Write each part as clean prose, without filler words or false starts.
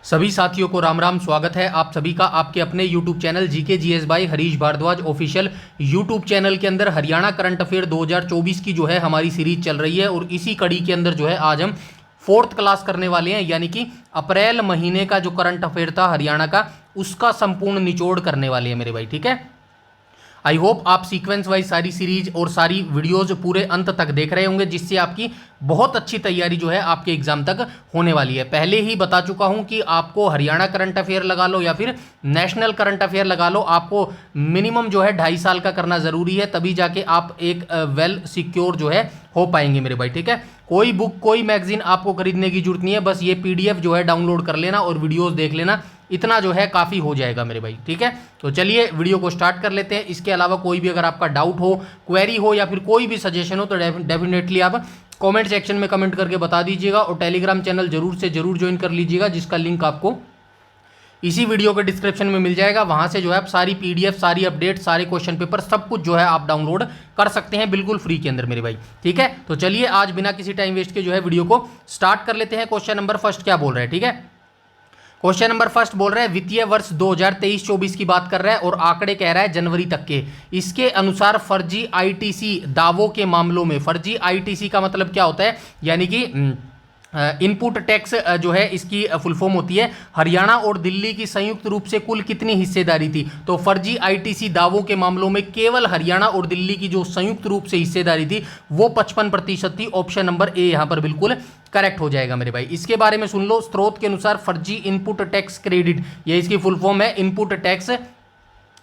सभी साथियों को राम राम। स्वागत है आप सभी का आपके अपने YouTube channel GK GS by Harish Bhardwaj official YouTube channel के अंदर हरियाणा करंट अफेयर 2024 की जो है हमारी सीरीज चल रही है। और इसी कड़ी के अंदर जो है आज हम 4th क्लास करने वाले हैं, यानी कि अप्रैल महीने का जो करंट अफेयर था हरियाणा का, उसका संपूर्ण निचोड़ करने वाले हैं मेरे भाई। ठीक है, आई होप आप सीक्वेंस वाइज सारी सीरीज और सारी वीडियोज पूरे अंत तक देख रहे होंगे, जिससे आपकी बहुत अच्छी तैयारी जो है आपके एग्जाम तक होने वाली है। पहले ही बता चुका हूं कि आपको हरियाणा करंट अफेयर लगा लो या फिर नेशनल करंट अफेयर लगा लो, आपको मिनिमम जो है 2.5 साल का करना जरूरी है, तभी जाके आप एक वेल सिक्योर जो है हो पाएंगे मेरे भाई। ठीक है, कोई बुक कोई मैगजीन आपको खरीदने की जरूरत नहीं है, बस ये PDF जो है डाउनलोड कर लेना और वीडियोस देख लेना, इतना जो है काफ़ी हो जाएगा मेरे भाई। ठीक है, तो चलिए वीडियो को स्टार्ट कर लेते हैं। इसके अलावा कोई भी अगर आपका डाउट हो, क्वेरी हो या फिर कोई भी सजेशन हो तो डेफिनेटली आप कमेंट सेक्शन में कमेंट करके बता दीजिएगा। और टेलीग्राम चैनल जरूर से जरूर ज्वाइन कर लीजिएगा, जिसका लिंक आपको इसी वीडियो के डिस्क्रिप्शन में मिल जाएगा। वहां से जो है आप सारी PDF, सारी अपडेट, सारे क्वेश्चन पेपर, सब कुछ जो है आप डाउनलोड कर सकते हैं बिल्कुल फ्री के अंदर मेरे भाई। ठीक है, तो चलिए आज बिना किसी टाइम वेस्ट के जो है वीडियो को स्टार्ट कर लेते हैं। क्वेश्चन नंबर फर्स्ट क्या बोल रहा है? ठीक है, क्वेश्चन नंबर फर्स्ट बोल रहा है वित्तीय वर्ष 2023-24 की बात कर रहा है और आंकड़े कह रहा है जनवरी तक के। इसके अनुसार फर्जी ITC दावों के मामलों में, फर्जी ITC का मतलब क्या होता है, यानी कि इनपुट टैक्स जो है इसकी फुल फॉर्म होती है हरियाणा और दिल्ली की संयुक्त रूप से कुल कितनी हिस्सेदारी थी। तो फर्जी ITC दावों के मामलों में केवल हरियाणा और दिल्ली की जो संयुक्त रूप से हिस्सेदारी थी वो 55% थी। ऑप्शन नंबर ए यहां पर बिल्कुल करेक्ट हो जाएगा मेरे भाई। इसके बारे में सुन लो, स्रोत के अनुसार फर्जी इनपुट टैक्स क्रेडिट, ये इसकी फुल फॉर्म है, इनपुट टैक्स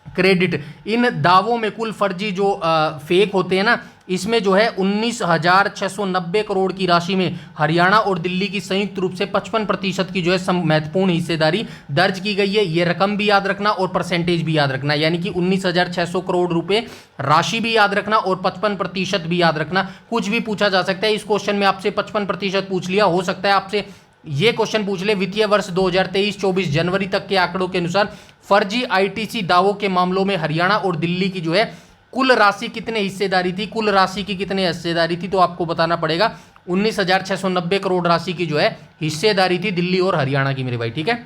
क्रेडिट। इन दावों में कुल फर्जी जो फेक होते हैं ना, इसमें जो है 19,690 करोड़ की राशि में हरियाणा और दिल्ली की संयुक्त रूप से 55% की जो है महत्वपूर्ण हिस्सेदारी दर्ज की गई है। ये रकम भी याद रखना और परसेंटेज भी याद रखना, यानी कि 19,600 करोड़ रुपए राशि भी याद रखना और 55% भी याद रखना। कुछ भी पूछा जा सकता है इस क्वेश्चन में, आपसे 55% पूछ लिया, हो सकता है आपसे ये क्वेश्चन पूछ ले वित्तीय वर्ष 2023-24 जनवरी तक के आंकड़ों के अनुसार फर्जी ITC दावों के मामलों में हरियाणा और दिल्ली की जो है कुल राशि कितने हिस्सेदारी थी, कुल राशि की कितने हिस्सेदारी थी, तो आपको बताना पड़ेगा 19,690 करोड़ राशि की जो है हिस्सेदारी थी दिल्ली और हरियाणा की मेरे भाई। ठीक है,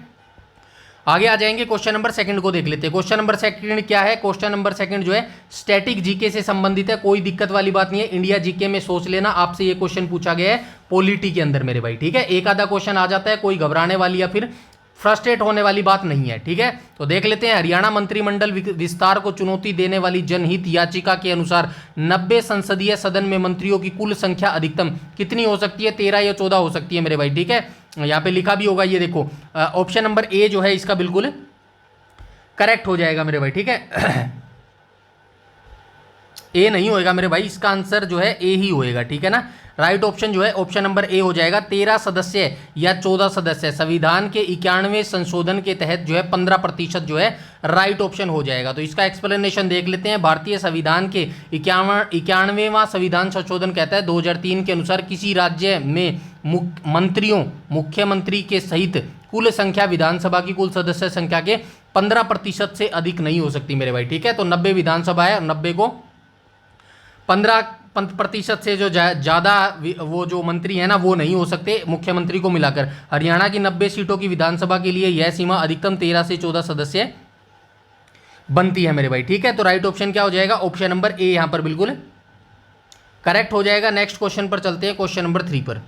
आगे आ जाएंगे, क्वेश्चन नंबर सेकंड को देख लेते हैं। क्वेश्चन नंबर सेकंड क्या है? क्वेश्चन नंबर सेकंड जो है स्टैटिक जीके से संबंधित है, कोई दिक्कत वाली बात नहीं है। इंडिया जीके में सोच लेना, आपसे ये क्वेश्चन पूछा गया है पॉलिटी के अंदर मेरे भाई। ठीक है, एक आधा क्वेश्चन आ जाता है, कोई घबराने वाली या फिर फ्रस्ट्रेट होने वाली बात नहीं है। ठीक है, तो देख लेते हैं। हरियाणा मंत्रिमंडल विस्तार को चुनौती देने वाली जनहित याचिका के अनुसार 90 संसदीय सदन में मंत्रियों की कुल संख्या अधिकतम कितनी हो सकती है? 13 या 14 हो सकती है मेरे भाई। ठीक है, यहाँ पे लिखा भी होगा, ये देखो ऑप्शन नंबर ए जो है इसका बिल्कुल करेक्ट हो जाएगा मेरे भाई। ठीक है, ए नहीं होएगा मेरे भाई, इसका आंसर जो है ए ही होएगा। ठीक है ना, राइट ऑप्शन जो है ऑप्शन नंबर ए हो जाएगा। 13 सदस्य या 14 सदस्य, संविधान के 91वें संशोधन के तहत जो है 15% जो है राइट ऑप्शन हो जाएगा। तो इसका एक्सप्लेनेशन देख लेते हैं। भारतीय संविधान के 91वां संविधान संशोधन कहता है 2003 के अनुसार किसी राज्य में मंत्रियों, मुख्यमंत्री के सहित कुल संख्या विधानसभा की कुल सदस्य संख्या के 15% से अधिक नहीं हो सकती मेरे भाई। ठीक है, तो 90 विधानसभा है और 90 को 15% से जो ज़्यादा वो जो मंत्री है ना वो नहीं हो सकते मुख्यमंत्री को मिलाकर। हरियाणा की 90 सीटों की विधानसभा के लिए यह सीमा अधिकतम 13 से 14 सदस्य बनती है मेरे भाई। ठीक है, तो राइट ऑप्शन क्या हो जाएगा? ऑप्शन नंबर ए यहाँ पर बिल्कुल करेक्ट हो जाएगा। नेक्स्ट क्वेश्चन पर चलते हैं, क्वेश्चन नंबर 3 पर।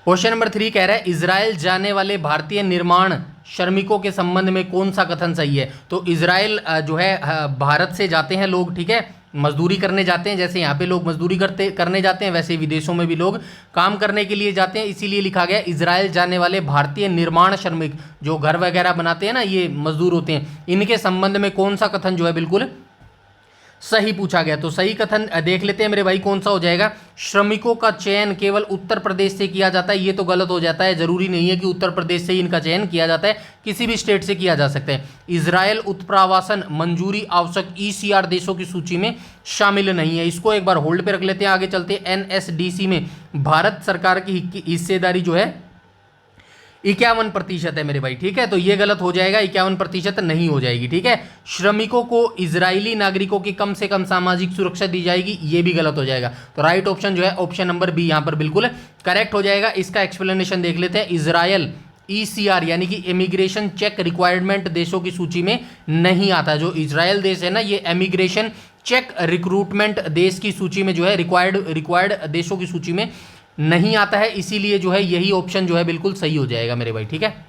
क्वेश्चन नंबर 3 कह रहा है इजराइल जाने वाले भारतीय निर्माण श्रमिकों के संबंध में कौन सा कथन सही है? तो इजराइल जो है भारत से जाते हैं लोग, ठीक है, मजदूरी करने जाते हैं। जैसे यहाँ पे लोग मजदूरी करने जाते हैं, वैसे विदेशों में भी लोग काम करने के लिए जाते हैं। इसीलिए लिखा गया इजराइल जाने वाले भारतीय निर्माण श्रमिक, जो घर वगैरह बनाते हैं ना, ये मजदूर होते हैं, इनके संबंध में कौन सा कथन जो है बिल्कुल सही पूछा गया। तो सही कथन देख लेते हैं मेरे भाई, कौन सा हो जाएगा? श्रमिकों का चयन केवल उत्तर प्रदेश से किया जाता है, ये तो गलत हो जाता है। जरूरी नहीं है कि उत्तर प्रदेश से ही इनका चयन किया जाता है, किसी भी स्टेट से किया जा सकता है। इजराइल उत्प्रावासन मंजूरी आवश्यक ECR देशों की सूची में शामिल नहीं है। इसको एक बार होल्ड पे रख लेते हैं, आगे चलते हैं। NSDC में भारत सरकार की हिस्सेदारी जो है 51% है मेरे भाई। ठीक है, तो ये गलत हो जाएगा, 51% नहीं हो जाएगी। ठीक है, श्रमिकों को इजरायली नागरिकों की कम से कम सामाजिक सुरक्षा दी जाएगी, ये भी गलत हो जाएगा। तो राइट ऑप्शन जो है ऑप्शन नंबर बी यहाँ पर बिल्कुल करेक्ट हो जाएगा। इसका एक्सप्लेनेशन देख लेते हैं। इजरायल ECR यानी कि इमिग्रेशन चेक रिक्वायरमेंट देशों की सूची में नहीं आता। जो इजराइल देश है ना, ये इमिग्रेशन चेक रिक्रूटमेंट देश की सूची में जो है रिक्वायर्ड देशों की सूची में नहीं आता है, इसीलिए जो है यही ऑप्शन जो है बिल्कुल सही हो जाएगा मेरे भाई, ठीक है।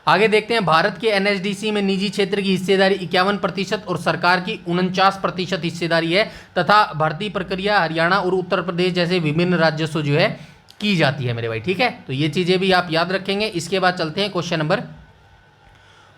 आगे देखते हैं, भारत के NSDC में निजी क्षेत्र की हिस्सेदारी 51% और सरकार की 49% हिस्सेदारी है तथा भर्ती प्रक्रिया हरियाणा और उत्तर प्रदेश जैसे विभिन्न राज्यों से जो है की जाती है मेरे भाई, ठीक है। तो ये चीजें भी आप याद रखेंगे। इसके बाद चलते हैं क्वेश्चन नंबर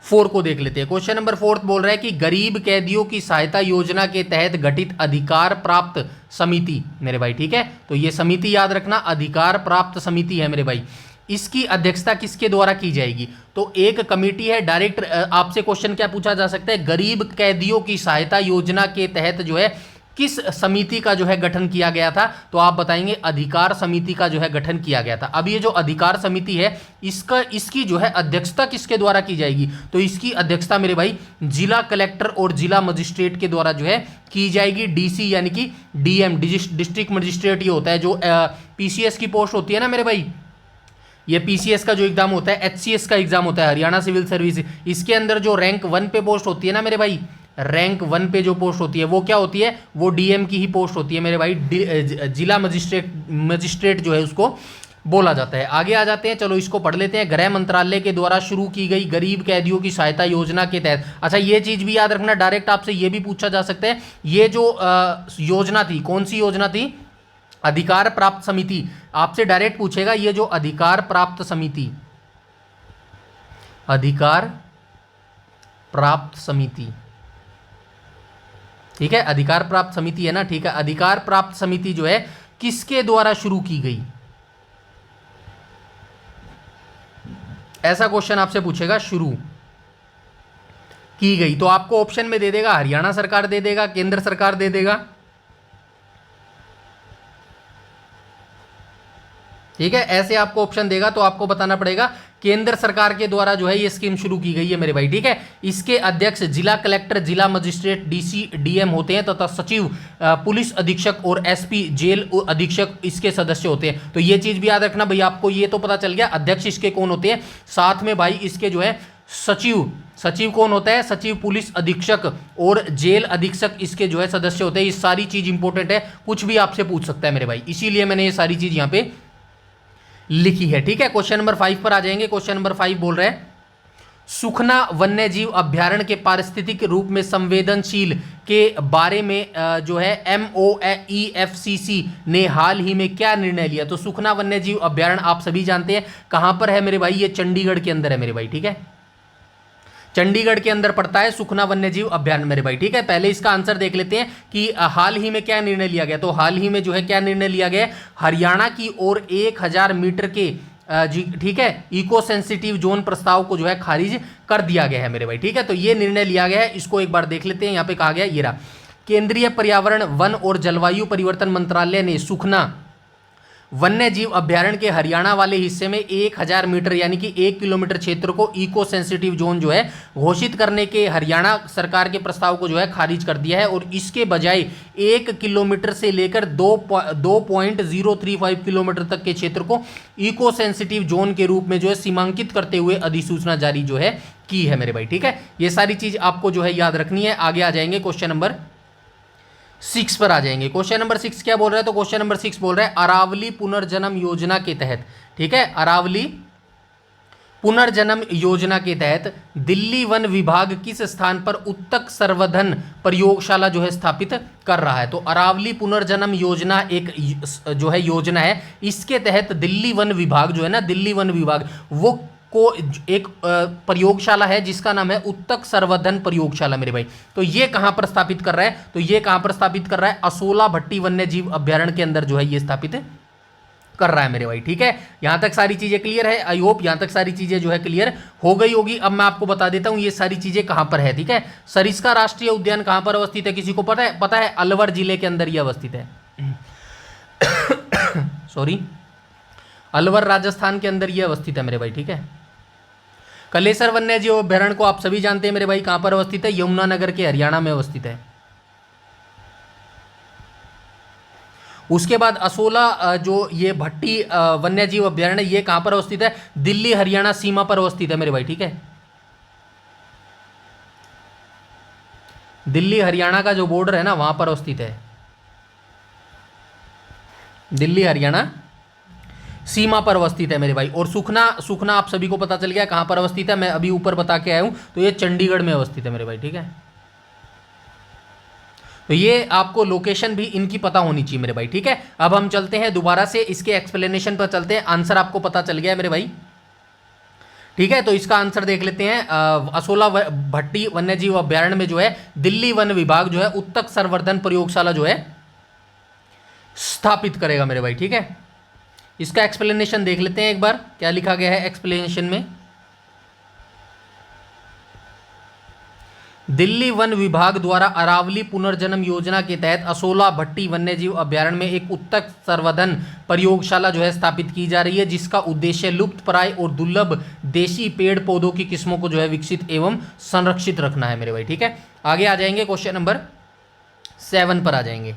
4 को देख लेते हैं। क्वेश्चन नंबर 4 बोल रहा है कि गरीब कैदियों की सहायता योजना के तहत गठित अधिकार प्राप्त समिति मेरे भाई, ठीक है। तो ये समिति याद रखना, अधिकार प्राप्त समिति है मेरे भाई। इसकी अध्यक्षता किसके द्वारा की जाएगी? तो एक कमेटी है डायरेक्ट। आपसे क्वेश्चन क्या पूछा जा सकता है, गरीब कैदियों की सहायता योजना के तहत जो है किस समिति का जो है गठन किया गया था? तो आप बताएंगे अधिकार समिति का जो है गठन किया गया था। अब ये जो अधिकार समिति है इसकी जो है अध्यक्षता किसके द्वारा की जाएगी? तो इसकी अध्यक्षता मेरे भाई जिला कलेक्टर और जिला मजिस्ट्रेट के द्वारा जो है की जाएगी। DC यानी कि DM डिस्ट्रिक्ट मजिस्ट्रेट ये होता है। जो PCS की पोस्ट होती है ना मेरे भाई, ये PCS का जो एग्जाम होता है, HCS का एग्जाम होता है, हरियाणा सिविल सर्विस, इसके अंदर जो रैंक 1 पे पोस्ट होती है ना मेरे भाई, रैंक 1 पे जो पोस्ट होती है वो क्या होती है? वो DM की ही पोस्ट होती है मेरे भाई। जिला मजिस्ट्रेट जो है उसको बोला जाता है। आगे आ जाते हैं, चलो इसको पढ़ लेते हैं। गृह मंत्रालय के द्वारा शुरू की गई गरीब कैदियों की सहायता योजना के तहत, अच्छा ये चीज भी याद रखना, डायरेक्ट आपसे ये भी पूछा जा सकता है, ये जो योजना थी, कौन सी योजना थी? अधिकार प्राप्त समिति। आपसे डायरेक्ट पूछेगा ये जो अधिकार प्राप्त समिति, अधिकार प्राप्त समिति, ठीक है, अधिकार प्राप्त समिति है ना, ठीक है। अधिकार प्राप्त समिति जो है किसके द्वारा शुरू की गई? ऐसा क्वेश्चन आपसे पूछेगा, शुरू की गई। तो आपको ऑप्शन में दे देगा हरियाणा सरकार दे देगा, केंद्र सरकार दे देगा, ठीक है। ऐसे आपको ऑप्शन देगा तो आपको बताना पड़ेगा केंद्र सरकार के द्वारा जो है ये स्कीम शुरू की गई है मेरे भाई, ठीक है। इसके अध्यक्ष जिला कलेक्टर, जिला मजिस्ट्रेट, DC DM होते हैं तथा सचिव, पुलिस अधीक्षक और SP जेल अधीक्षक इसके सदस्य होते हैं। तो ये चीज भी याद रखना भाई, आपको ये तो पता चल गया अध्यक्ष इसके कौन होते हैं, साथ में भाई इसके जो है सचिव कौन होता है? सचिव, पुलिस अधीक्षक और जेल अधीक्षक इसके जो है सदस्य होते हैं। ये सारी चीज इंपॉर्टेंट है, कुछ भी आपसे पूछ सकता है मेरे भाई, इसीलिए मैंने ये सारी चीज यहाँ पे लिखी है, ठीक है। क्वेश्चन नंबर 5 पर आ जाएंगे। क्वेश्चन नंबर 5 बोल रहे हैं, सुखना वन्यजीव अभ्यारण्य के पारिस्थितिक रूप में संवेदनशील के बारे में जो है MOEFCC ने हाल ही में क्या निर्णय लिया? तो सुखना वन्यजीव अभ्यारण्य आप सभी जानते हैं कहां पर है मेरे भाई, ये चंडीगढ़ के अंदर है मेरे भाई, ठीक है। चंडीगढ़ के अंदर पड़ता है सुखना वन्यजीव अभ्यारण्य मेरे भाई, ठीक है। पहले इसका आंसर देख लेते हैं कि हाल ही में क्या निर्णय लिया गया। तो हाल ही में जो है क्या निर्णय लिया गया? हरियाणा की ओर 1000 मीटर के ठीक है इको सेंसिटिव जोन प्रस्ताव को जो है खारिज कर दिया गया है मेरे भाई, ठीक है। तो ये निर्णय लिया गया है, इसको एक बार देख लेते हैं। यहाँ पे कहा गया, ये रहा, केंद्रीय पर्यावरण, वन और जलवायु परिवर्तन मंत्रालय ने सुखना वन्य जीव अभ्यारण्य के हरियाणा वाले हिस्से में 1000 मीटर यानी कि 1 किलोमीटर क्षेत्र को इको सेंसिटिव जोन जो है घोषित करने के हरियाणा सरकार के प्रस्ताव को जो है खारिज कर दिया है और इसके बजाय 1 किलोमीटर से लेकर 2.035 किलोमीटर तक के क्षेत्र को इको सेंसिटिव जोन के रूप में जो है सीमांकित करते हुए अधिसूचना जारी जो है की है मेरे भाई, ठीक है। ये सारी चीज आपको जो है याद रखनी है। आगे आ जाएंगे क्वेश्चन नंबर 6 पर आ जाएंगे। क्वेश्चन नंबर 6 क्या बोल रहा है? तो क्वेश्चन नंबर 6 बोल रहा है अरावली पुनर्जन्म योजना के तहत, ठीक है, अरावली पुनर्जन्म योजना के तहत दिल्ली वन विभाग किस स्थान पर उत्तक संवर्धन प्रयोगशाला जो है स्थापित कर रहा है? तो अरावली पुनर्जन्म योजना एक जो है योजना है, इसके तहत दिल्ली वन विभाग जो है ना, दिल्ली वन विभाग वो को एक प्रयोगशाला है जिसका नाम है उत्तक संवर्धन प्रयोगशाला मेरे भाई। तो ये कहां पर स्थापित कर रहा है? तो ये कहां पर स्थापित कर रहा है? असोला भट्टी वन्य जीव अभ्यारण्य के अंदर जो है ये स्थापित कर रहा है मेरे भाई, ठीक है। यहां तक सारी चीजें क्लियर है? आई होप यहां तक सारी चीजें जो है क्लियर हो गई होगी। अब मैं आपको बता देता हूं ये सारी चीजें कहां पर है, ठीक है। सरिस्का राष्ट्रीय उद्यान कहां पर अवस्थित है? किसी को पता है? पता है, अलवर जिले के अंदर ये अवस्थित है। सॉरी, अलवर राजस्थान के अंदर ये अवस्थित है मेरे भाई, ठीक है। कलेसर वन्य जीव अभ्यारण्य को आप सभी जानते हैं मेरे भाई, कहां पर अवस्थित है? यमुनानगर के हरियाणा में अवस्थित है। उसके बाद असोला जो ये भट्टी वन्य जीव अभ्यारण्य, ये कहां पर अवस्थित है? दिल्ली हरियाणा सीमा पर अवस्थित है मेरे भाई, ठीक है। दिल्ली हरियाणा का जो बॉर्डर है ना, वहां पर अवस्थित है। दिल्ली हरियाणा सीमा पर अवस्थित है मेरे भाई। और सुखना, सुखना आप सभी को पता चल गया कहां पर अवस्थित है, मैं अभी ऊपर बता के आया हूं, तो ये चंडीगढ़ में अवस्थित है मेरे भाई, ठीक है। तो ये आपको लोकेशन भी इनकी पता होनी चाहिए मेरे भाई, ठीक है। अब हम चलते हैं दोबारा से इसके एक्सप्लेनेशन पर चलते हैं। आंसर आपको पता चल गया मेरे भाई, ठीक है। तो इसका आंसर देख लेते हैं। असोला भट्टी वन्यजीव अभ्यारण्य में जो है दिल्ली वन विभाग जो है उत्तक संवर्धन प्रयोगशाला जो है स्थापित करेगा मेरे भाई, ठीक है। इसका एक्सप्लेनेशन देख लेते हैं एक बार, क्या लिखा गया है एक्सप्लेनेशन में। दिल्ली वन विभाग द्वारा अरावली पुनर्जन्म योजना के तहत असोला भट्टी वन्यजीव अभ्यारण्य में एक उत्तक संवर्धन प्रयोगशाला जो है स्थापित की जा रही है, जिसका उद्देश्य लुप्तप्राय और दुर्लभ देशी पेड़ पौधों की किस्मों को जो है विकसित एवं संरक्षित रखना है मेरे भाई, ठीक है। आगे आ जाएंगे, क्वेश्चन नंबर 7 पर आ जाएंगे।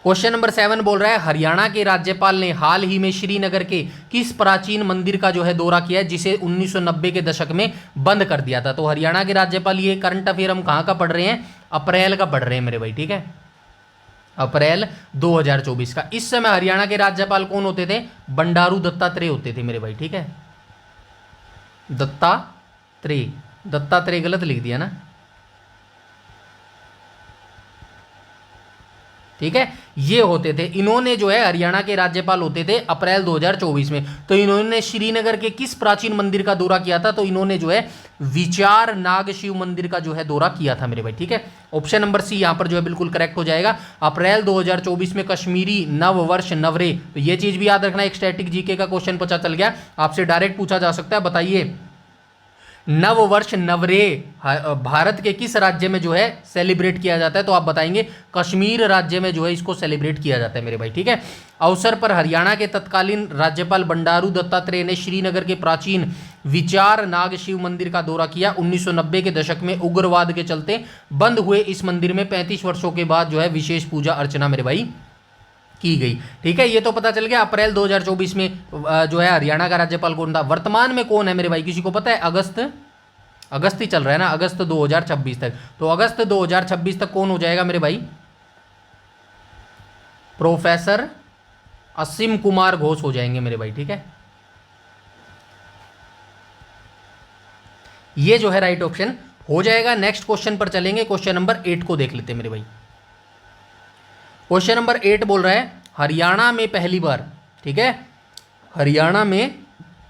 क्वेश्चन नंबर 7 बोल रहा है हरियाणा के राज्यपाल ने हाल ही में श्रीनगर के किस प्राचीन मंदिर का जो है दौरा किया है, जिसे 1990 के दशक में बंद कर दिया था। तो हरियाणा के राज्यपाल, ये करंट अफेयर हम कहाँ का पढ़ रहे हैं? अप्रैल का पढ़ रहे हैं मेरे भाई, ठीक है। अप्रैल 2024 का। इस समय हरियाणा के राज्यपाल कौन होते थे? बंडारू दत्तात्रेय होते थे मेरे भाई, ठीक है। दत्तात्रेय, दत्तात्रेय गलत लिख दिया ना, ठीक है। ये होते थे, इन्होंने जो है हरियाणा के राज्यपाल होते थे अप्रैल 2024 में। तो इन्होंने श्रीनगर के किस प्राचीन मंदिर का दौरा किया था? तो इन्होंने जो है विचार नाग शिव मंदिर का जो है दौरा किया था मेरे भाई, ठीक है। ऑप्शन नंबर सी यहां पर जो है बिल्कुल करेक्ट हो जाएगा। अप्रैल 2024 में कश्मीरी नव वर्ष नवरे, तो ये चीज भी याद रखना, एक स्टैटिक जीके का क्वेश्चन पता चल गया, आपसे डायरेक्ट पूछा जा सकता है। बताइए नव वर्ष नवरे भारत के किस राज्य में जो है सेलिब्रेट किया जाता है? तो आप बताएंगे कश्मीर राज्य में जो है इसको सेलिब्रेट किया जाता है मेरे भाई, ठीक है। अवसर पर हरियाणा के तत्कालीन राज्यपाल बंडारू दत्तात्रेय ने श्रीनगर के प्राचीन विचार नाग शिव मंदिर का दौरा किया। 1990 के दशक में उग्रवाद के चलते बंद हुए इस मंदिर में 35 वर्षों के बाद जो है विशेष पूजा अर्चना मेरे भाई की गई, ठीक है। ये तो पता चल गया अप्रैल 2024 में जो है हरियाणा का राज्यपाल कौन था। वर्तमान में कौन है मेरे भाई, किसी को पता है? अगस्त ही चल रहा है ना, अगस्त 2026 तक। तो अगस्त 2026 तक कौन हो जाएगा मेरे भाई? प्रोफेसर असीम कुमार घोष हो जाएंगे मेरे भाई, ठीक है। ये जो है राइट ऑप्शन हो जाएगा। नेक्स्ट क्वेश्चन पर चलेंगे, क्वेश्चन नंबर 8 को देख लेते हैं मेरे भाई। क्वेश्चन नंबर 8 बोल रहा है हरियाणा में पहली बार, ठीक है, हरियाणा में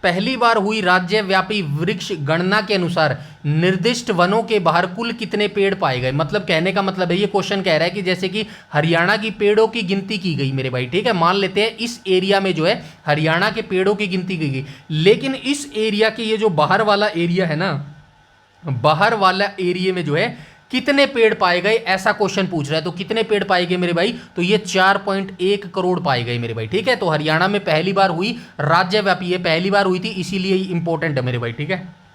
पहली बार हुई राज्यव्यापी वृक्ष गणना के अनुसार निर्दिष्ट वनों के बाहर कुल कितने पेड़ पाए गए। मतलब कहने का मतलब है, ये क्वेश्चन कह रहा है कि जैसे कि हरियाणा की पेड़ों की गिनती की गई मेरे भाई, ठीक है। मान लेते हैं इस एरिया में जो है हरियाणा के पेड़ों की गिनती की गई, लेकिन इस एरिया के ये जो बाहर वाला एरिया है ना, बाहर वाला एरिया में जो है कितने पेड़ पाए गए, ऐसा क्वेश्चन पूछ रहा है। तो कितने पेड़ पाए गए मेरे भाई? तो ये 4.1 करोड़ पाए गए मेरे भाई, ठीक है। तो हरियाणा में पहली बार हुई राज्यव्यापी, ये पहली बार हुई थी इसीलिए इंपॉर्टेंट है मेरे भाई, ठीक है।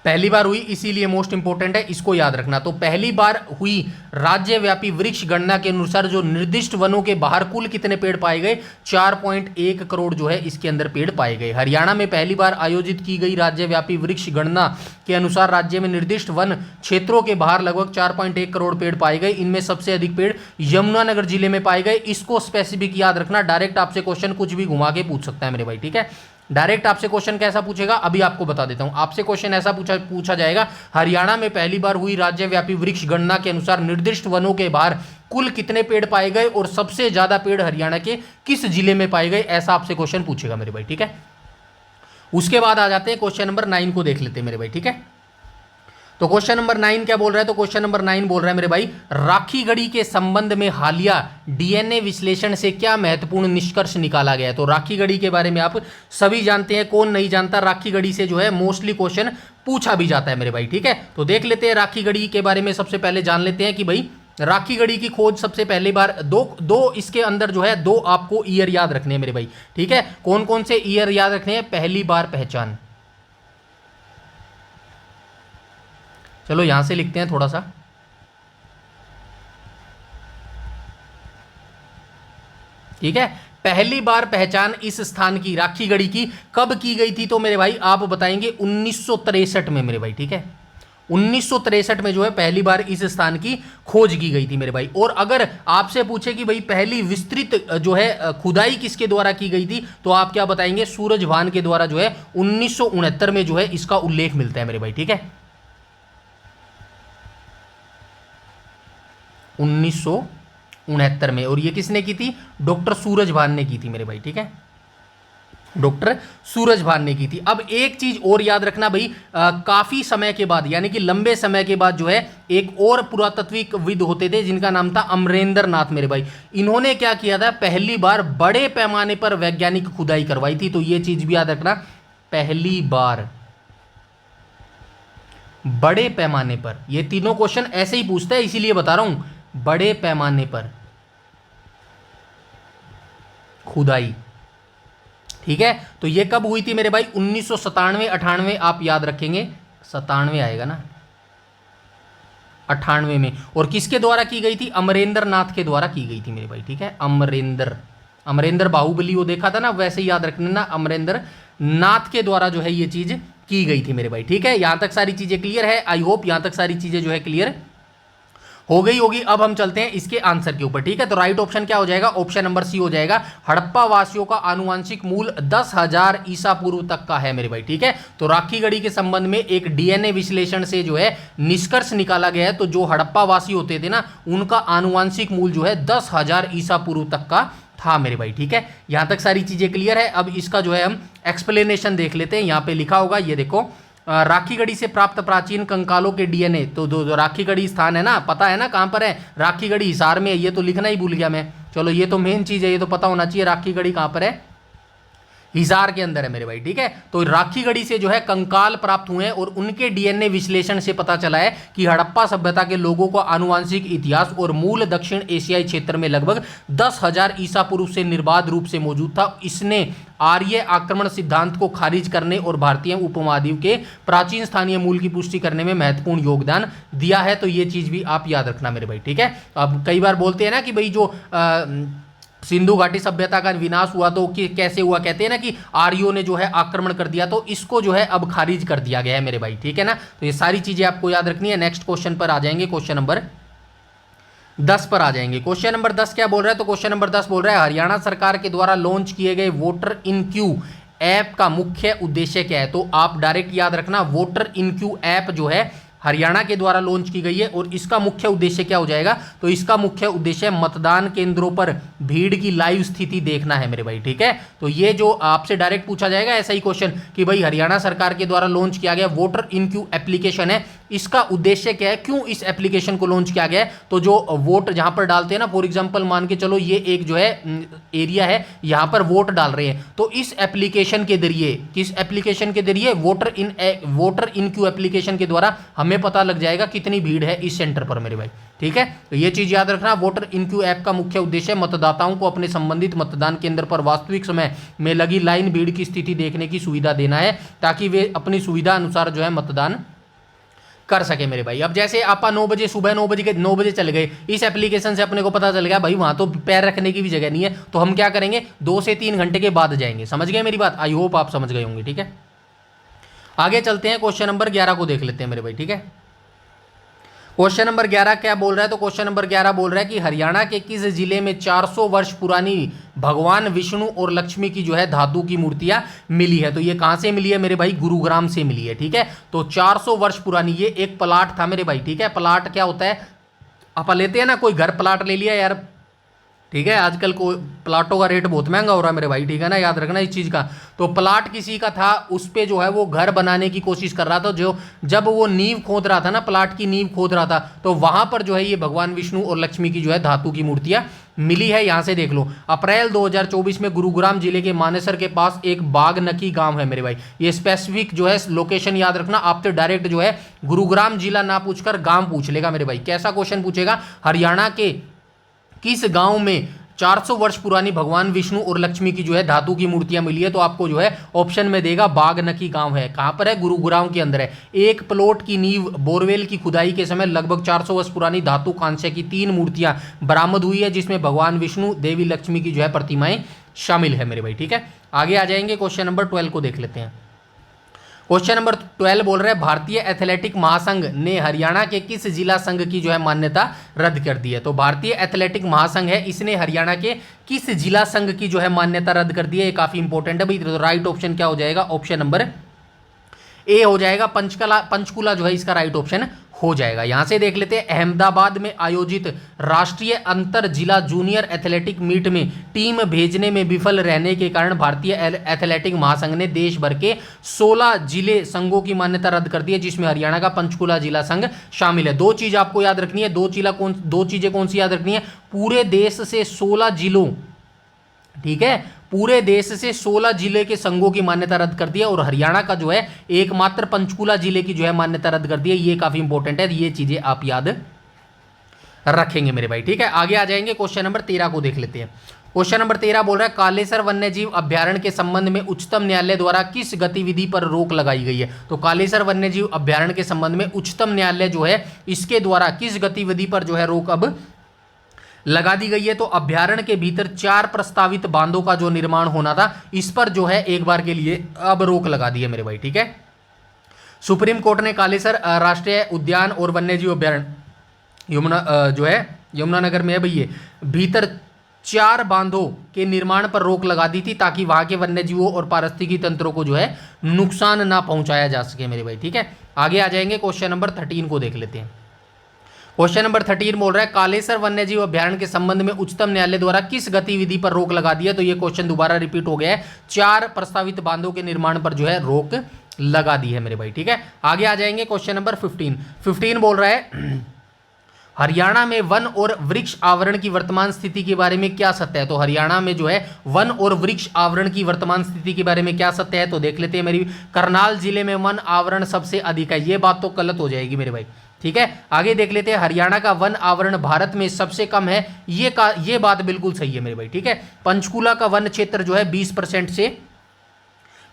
पहली बार हुई इसीलिए मोस्ट इंपोर्टेंट है, इसको याद रखना। तो पहली बार हुई राज्यव्यापी वृक्ष गणना के अनुसार जो निर्दिष्ट वनों के बाहर कुल कितने पेड़ पाए गए? 4.1 करोड़ जो है इसके अंदर पेड़ पाए गए। हरियाणा में पहली बार आयोजित की गई राज्यव्यापी वृक्ष गणना के अनुसार राज्य में निर्दिष्ट वन क्षेत्रों के बाहर लगभग 4.1 करोड़ पेड़ पाए गए। इनमें सबसे अधिक पेड़ यमुनानगर जिले में पाए गए। इसको स्पेसिफिक याद रखना, डायरेक्ट आपसे क्वेश्चन कुछ भी घुमा के पूछ सकता है मेरे भाई, ठीक है। डायरेक्ट आपसे क्वेश्चन कैसा पूछेगा अभी आपको बता देता हूं। आपसे क्वेश्चन ऐसा पूछा जाएगा, हरियाणा में पहली बार हुई राज्यव्यापी वृक्ष गणना के अनुसार निर्दिष्ट वनों के बाहर कुल कितने पेड़ पाए गए और सबसे ज्यादा पेड़ हरियाणा के किस जिले में पाए गए, ऐसा आपसे क्वेश्चन पूछेगा मेरे भाई, ठीक है। उसके बाद आ जाते हैं क्वेश्चन नंबर 9 को देख लेते हैं मेरे भाई, ठीक है। तो क्वेश्चन नंबर 9 क्या बोल रहा है? तो क्वेश्चन नंबर 9 बोल रहा है मेरे भाई, राखी गढ़ी के संबंध में हालिया डीएनए विश्लेषण से क्या महत्वपूर्ण निष्कर्ष निकाला गया है। तो राखी गढ़ी के बारे में आप सभी जानते हैं, कौन नहीं जानता। राखी गढ़ी से जो है मोस्टली क्वेश्चन पूछा भी जाता है मेरे भाई, ठीक है। तो देख लेते हैं राखी गढ़ी के बारे में। सबसे पहले जान लेते हैं कि भाई राखी गढ़ी की खोज सबसे पहली बार दो इसके अंदर जो है दो आपको ईयर याद रखने हैं मेरे भाई, ठीक है। कौन कौन से ईयर याद रखने हैं? पहली बार पहचान, चलो यहां से लिखते हैं थोड़ा सा। ठीक है। पहली बार पहचान इस स्थान की राखी गढ़ी की कब की गई थी, तो मेरे भाई आप बताएंगे 1963 में मेरे भाई, ठीक है। 1963 में जो है पहली बार इस स्थान की खोज की गई थी मेरे भाई। और अगर आपसे पूछे कि भाई पहली विस्तृत जो है खुदाई किसके द्वारा की गई थी, तो आप क्या बताएंगे, सूरजभान के द्वारा जो है 1969 में जो है इसका उल्लेख मिलता है मेरे भाई, ठीक है। 1969 में। और ये किसने की थी, डॉक्टर सूरजभान ने की थी मेरे भाई, ठीक है, डॉक्टर सूरजभान ने की थी। अब एक चीज और याद रखना भाई, काफी समय के बाद यानी कि लंबे समय के बाद जो है एक और पुरातत्विक होते थे जिनका नाम था अमरेंद्र नाथ मेरे भाई। इन्होंने क्या किया था, पहली बार बड़े पैमाने पर वैज्ञानिक खुदाई करवाई थी। तो ये चीज भी याद रखना, पहली बार बड़े पैमाने पर, ये तीनों क्वेश्चन ऐसे ही पूछता है इसीलिए बता रहा हूं, बड़े पैमाने पर खुदाई, ठीक है। तो ये कब हुई थी मेरे भाई, 1997 98, आप याद रखेंगे 97 आएगा ना, 98 में। और किसके द्वारा की गई थी, अमरेंद्र नाथ के द्वारा की गई थी मेरे भाई, ठीक है। अमरेंद्र बाहुबली वो देखा था ना, वैसे ही याद रखना ना, अमरेंद्र नाथ के द्वारा जो है ये चीज की गई थी मेरे भाई, ठीक है। यहां तक सारी चीजें क्लियर है, आई होप यहां तक सारी चीजें जो है क्लियर हो गई होगी। अब हम चलते हैं इसके आंसर के ऊपर, ठीक है। तो राइट ऑप्शन क्या हो जाएगा, ऑप्शन नंबर सी हो जाएगा। हड़प्पा वासियों का आनुवंशिक मूल 10,000 ईसा पूर्व तक का है मेरे भाई, ठीक है। तो राखी गढ़ी के संबंध में एक डीएनए विश्लेषण से जो है निष्कर्ष निकाला गया है। तो जो हड़प्पा वासी होते थे ना, उनका आनुवंशिक मूल जो है 10,000 ईसा पूर्व तक का था मेरे भाई, ठीक है। यहां तक सारी चीजें क्लियर है। अब इसका जो है हम एक्सप्लेनेशन देख लेते हैं। यहां पे लिखा होगा, ये देखो, राखी गढ़ी से प्राप्त प्राचीन कंकालों के डीएनए। तो दो राखी गढ़ी स्थान है ना, पता है ना कहां पर है, राखी गढ़ी हिसार में है। ये तो लिखना ही भूल गया मैं, चलो ये तो मेन चीज है, ये तो पता होना चाहिए, राखी गढ़ी कहां पर है, हिसार के अंदर है मेरे भाई, ठीक है। तो राखी गढ़ी से जो है कंकाल प्राप्त हुए हैं और उनके डीएनए विश्लेषण से पता चला है कि हड़प्पा सभ्यता के लोगों का आनुवंशिक इतिहास और मूल दक्षिण एशियाई क्षेत्र में लगभग 10,000 ईसा पूर्व से निर्बाध रूप से मौजूद था। इसने आर्य आक्रमण सिद्धांत को खारिज करने और भारतीय उपमहाद्वीप के प्राचीन स्थानीय मूल की पुष्टि करने में महत्वपूर्ण योगदान दिया है। तो ये चीज भी आप याद रखना मेरे भाई, ठीक है। अब कई बार बोलते हैं ना कि भाई जो सिंधु घाटी सभ्यता का विनाश हुआ तो कैसे हुआ, कहते हैं ना कि आर्यों ने जो है आक्रमण कर दिया, तो इसको जो है अब खारिज कर दिया गया है मेरे भाई, ठीक है ना। तो ये सारी चीजें आपको याद रखनी है। नेक्स्ट क्वेश्चन पर आ जाएंगे, क्वेश्चन नंबर 10 पर आ जाएंगे। क्वेश्चन नंबर 10 क्या बोल रहा है, तो क्वेश्चन नंबर 10 बोल रहा है हरियाणा सरकार के द्वारा लॉन्च किए गए वोटर इन क्यू ऐप का मुख्य उद्देश्य क्या है। तो आप डायरेक्ट याद रखना, वोटर इन क्यू ऐप जो है हरियाणा के द्वारा लॉन्च की गई है और इसका मुख्य उद्देश्य क्या हो जाएगा, तो इसका मुख्य उद्देश्य मतदान केंद्रों पर भीड़ की लाइव स्थिति देखना है मेरे भाई, ठीक है। तो ये जो आपसे डायरेक्ट पूछा जाएगा ऐसा ही क्वेश्चन कि भाई हरियाणा सरकार के द्वारा लॉन्च किया गया वोटर इन क्यू एप्लीकेशन है, इसका उद्देश्य क्या है, क्यों इस एप्लीकेशन को लॉन्च किया गया है। तो जो वोट जहां पर डालते हैं ना, फॉर एग्जांपल मान के चलो ये एक जो है एरिया है, यहां पर वोट डाल रहे हैं, तो इस एप्लीकेशन के जरिए, किस एप्लीकेशन के जरिए, वोटर इन क्यू एप्लीकेशन के द्वारा हमें पता लग जाएगा कितनी भीड़ है इस सेंटर पर मेरे भाई, ठीक है। तो ये चीज याद रखना, वोटर इन क्यू ऐप का मुख्य उद्देश्य मतदाताओं को अपने संबंधित मतदान केंद्र पर वास्तविक समय में लगी लाइन भीड़ की स्थिति देखने की सुविधा देना है, ताकि वे अपनी सुविधा अनुसार जो है मतदान कर सके मेरे भाई। अब जैसे आप 9 बजे, सुबह 9 बजे चले गए, इस एप्लीकेशन से अपने को पता चल गया भाई वहां तो पैर रखने की भी जगह नहीं है, तो हम क्या करेंगे, 2 से 3 घंटे के बाद जाएंगे। समझ गए मेरी बात, आई होप आप समझ गए होंगे, ठीक है। आगे चलते हैं, क्वेश्चन नंबर 11 को देख लेते हैं मेरे भाई, ठीक है। क्वेश्चन नंबर 11 क्या बोल रहा है, तो क्वेश्चन नंबर 11 बोल रहा है कि हरियाणा के किस जिले में 400 वर्ष पुरानी भगवान विष्णु और लक्ष्मी की जो है धातु की मूर्तियां मिली है। तो ये कहां से मिली है मेरे भाई, गुरुग्राम से मिली है, ठीक है। तो 400 वर्ष पुरानी, ये एक प्लाट था मेरे भाई, ठीक है। प्लाट क्या होता है, अपन लेते हैं ना, कोई घर प्लाट ले लिया यार, ठीक है, आजकल को प्लाटों का रेट बहुत महंगा हो रहा है मेरे भाई, ठीक है ना, याद रखना इस चीज़ का। तो प्लाट किसी का था, उस पे जो है वो घर बनाने की कोशिश कर रहा था, जो जब वो नींव खोद रहा था ना, प्लाट की नींव खोद रहा था, तो वहां पर जो है ये भगवान विष्णु और लक्ष्मी की जो है धातु की मूर्तियां मिली है। यहां से देख लो, अप्रैल 2024 में गुरुग्राम जिले के मानेसर के पास एक बागनकी गांव है मेरे भाई। ये स्पेसिफिक जो है लोकेशन याद रखना, आप तो डायरेक्ट जो है गुरुग्राम जिला ना पूछकर गांव पूछ लेगा मेरे भाई। कैसा क्वेश्चन पूछेगा, हरियाणा के किस गांव में 400 वर्ष पुरानी भगवान विष्णु और लक्ष्मी की जो है धातु की मूर्तियां मिली है, तो आपको जो है ऑप्शन में देगा बागनकी गांव है। कहां पर है? गुरुग्राम के अंदर है। एक प्लॉट की नींव बोरवेल की खुदाई के समय लगभग 400 वर्ष पुरानी धातु कांस्य की 3 मूर्तियां बरामद हुई है, जिसमें भगवान विष्णु, देवी लक्ष्मी की जो है प्रतिमाएं शामिल है मेरे भाई। ठीक है, आगे आ जाएंगे, क्वेश्चन नंबर 12 को देख लेते हैं। क्वेश्चन नंबर 12 बोल रहे हैं भारतीय एथलेटिक महासंघ ने हरियाणा के किस जिला संघ की जो है मान्यता रद्द कर दी है? तो भारतीय एथलेटिक महासंघ है, इसने हरियाणा के किस जिला संघ की जो है मान्यता रद्द कर दी है? ये काफी इंपॉर्टेंट है भाई। तो राइट ऑप्शन क्या हो जाएगा? ऑप्शन नंबर ए हो जाएगा। पंचकुला जो है इसका राइट ऑप्शन हो जाएगा। यहां से देख लेते हैं, अहमदाबाद में आयोजित राष्ट्रीय अंतर जिला जूनियर एथलेटिक मीट में टीम भेजने में विफल रहने के कारण भारतीय एथलेटिक महासंघ ने देश भर के 16 जिले संघों की मान्यता रद्द कर दी है, जिसमें हरियाणा का पंचकुला जिला संघ शामिल है। दो चीज आपको याद रखनी है, दो चीजें कौन सी याद रखनी है? पूरे देश से 16 जिलों, ठीक है, पूरे देश से 16 जिले के संघों की मान्यता रद्द कर दी है, और हरियाणा का जो है एकमात्र पंचकुला जिले की जो है मान्यता रद्द कर दी है। ये काफी इंपॉर्टेंट है, ये चीजें आप याद रखेंगे मेरे भाई। ठीक है, आगे आ जाएंगे, क्वेश्चन नंबर 13 को देख लेते हैं। क्वेश्चन नंबर 13 बोल रहा है कालेसर वन्यजीव अभ्यारण्य के संबंध में उच्चतम न्यायालय द्वारा किस गतिविधि पर रोक लगाई गई है? तो कालेसर वन्यजीव अभ्यारण्य के संबंध में उच्चतम न्यायालय जो है इसके द्वारा किस गतिविधि पर जो है रोक अब लगा दी गई है? तो अभ्यारण्य के भीतर 4 प्रस्तावित बांधों का जो निर्माण होना था, इस पर जो है एक बार के लिए अब रोक लगा दी है मेरे भाई। ठीक है, सुप्रीम कोर्ट ने कालेसर राष्ट्रीय उद्यान और वन्यजीव अभ्यारण्य यमुनानगर में है भैया, भीतर 4 बांधों के निर्माण पर रोक लगा दी थी, ताकि वहां के वन्यजीवों और पारिस्थितिकी तंत्रों को जो है नुकसान ना पहुंचाया जा सके मेरे भाई। ठीक है, आगे आ जाएंगे, क्वेश्चन नंबर 13 को देख लेते हैं। क्वेश्चन नंबर 13 बोल रहा है कालेसर वन्यजीव अभ्यारण्य के संबंध में उच्चतम न्यायालय द्वारा किस गतिविधि पर रोक लगा दी है? तो ये क्वेश्चन दोबारा रिपीट हो गया है, 4 प्रस्तावित बांधों के निर्माण पर जो है रोक लगा दी है मेरे भाई। ठीक है, आगे आ जाएंगे, क्वेश्चन नंबर 15 बोल रहा है हरियाणा में वन और वृक्ष आवरण की वर्तमान स्थिति के बारे में क्या सत्य है? तो हरियाणा में जो है वन और वृक्ष आवरण की वर्तमान स्थिति के बारे में क्या सत्य है? तो देख लेते हैं मेरी, करनाल जिले में वन आवरण सबसे अधिक है। ये बात तो गलत हो जाएगी मेरे भाई। ठीक है, आगे देख लेते हैं, हरियाणा का वन आवरण भारत में सबसे कम है, ये बात बिल्कुल सही है मेरे भाई। ठीक है, पंचकुला का वन क्षेत्र जो है 20% से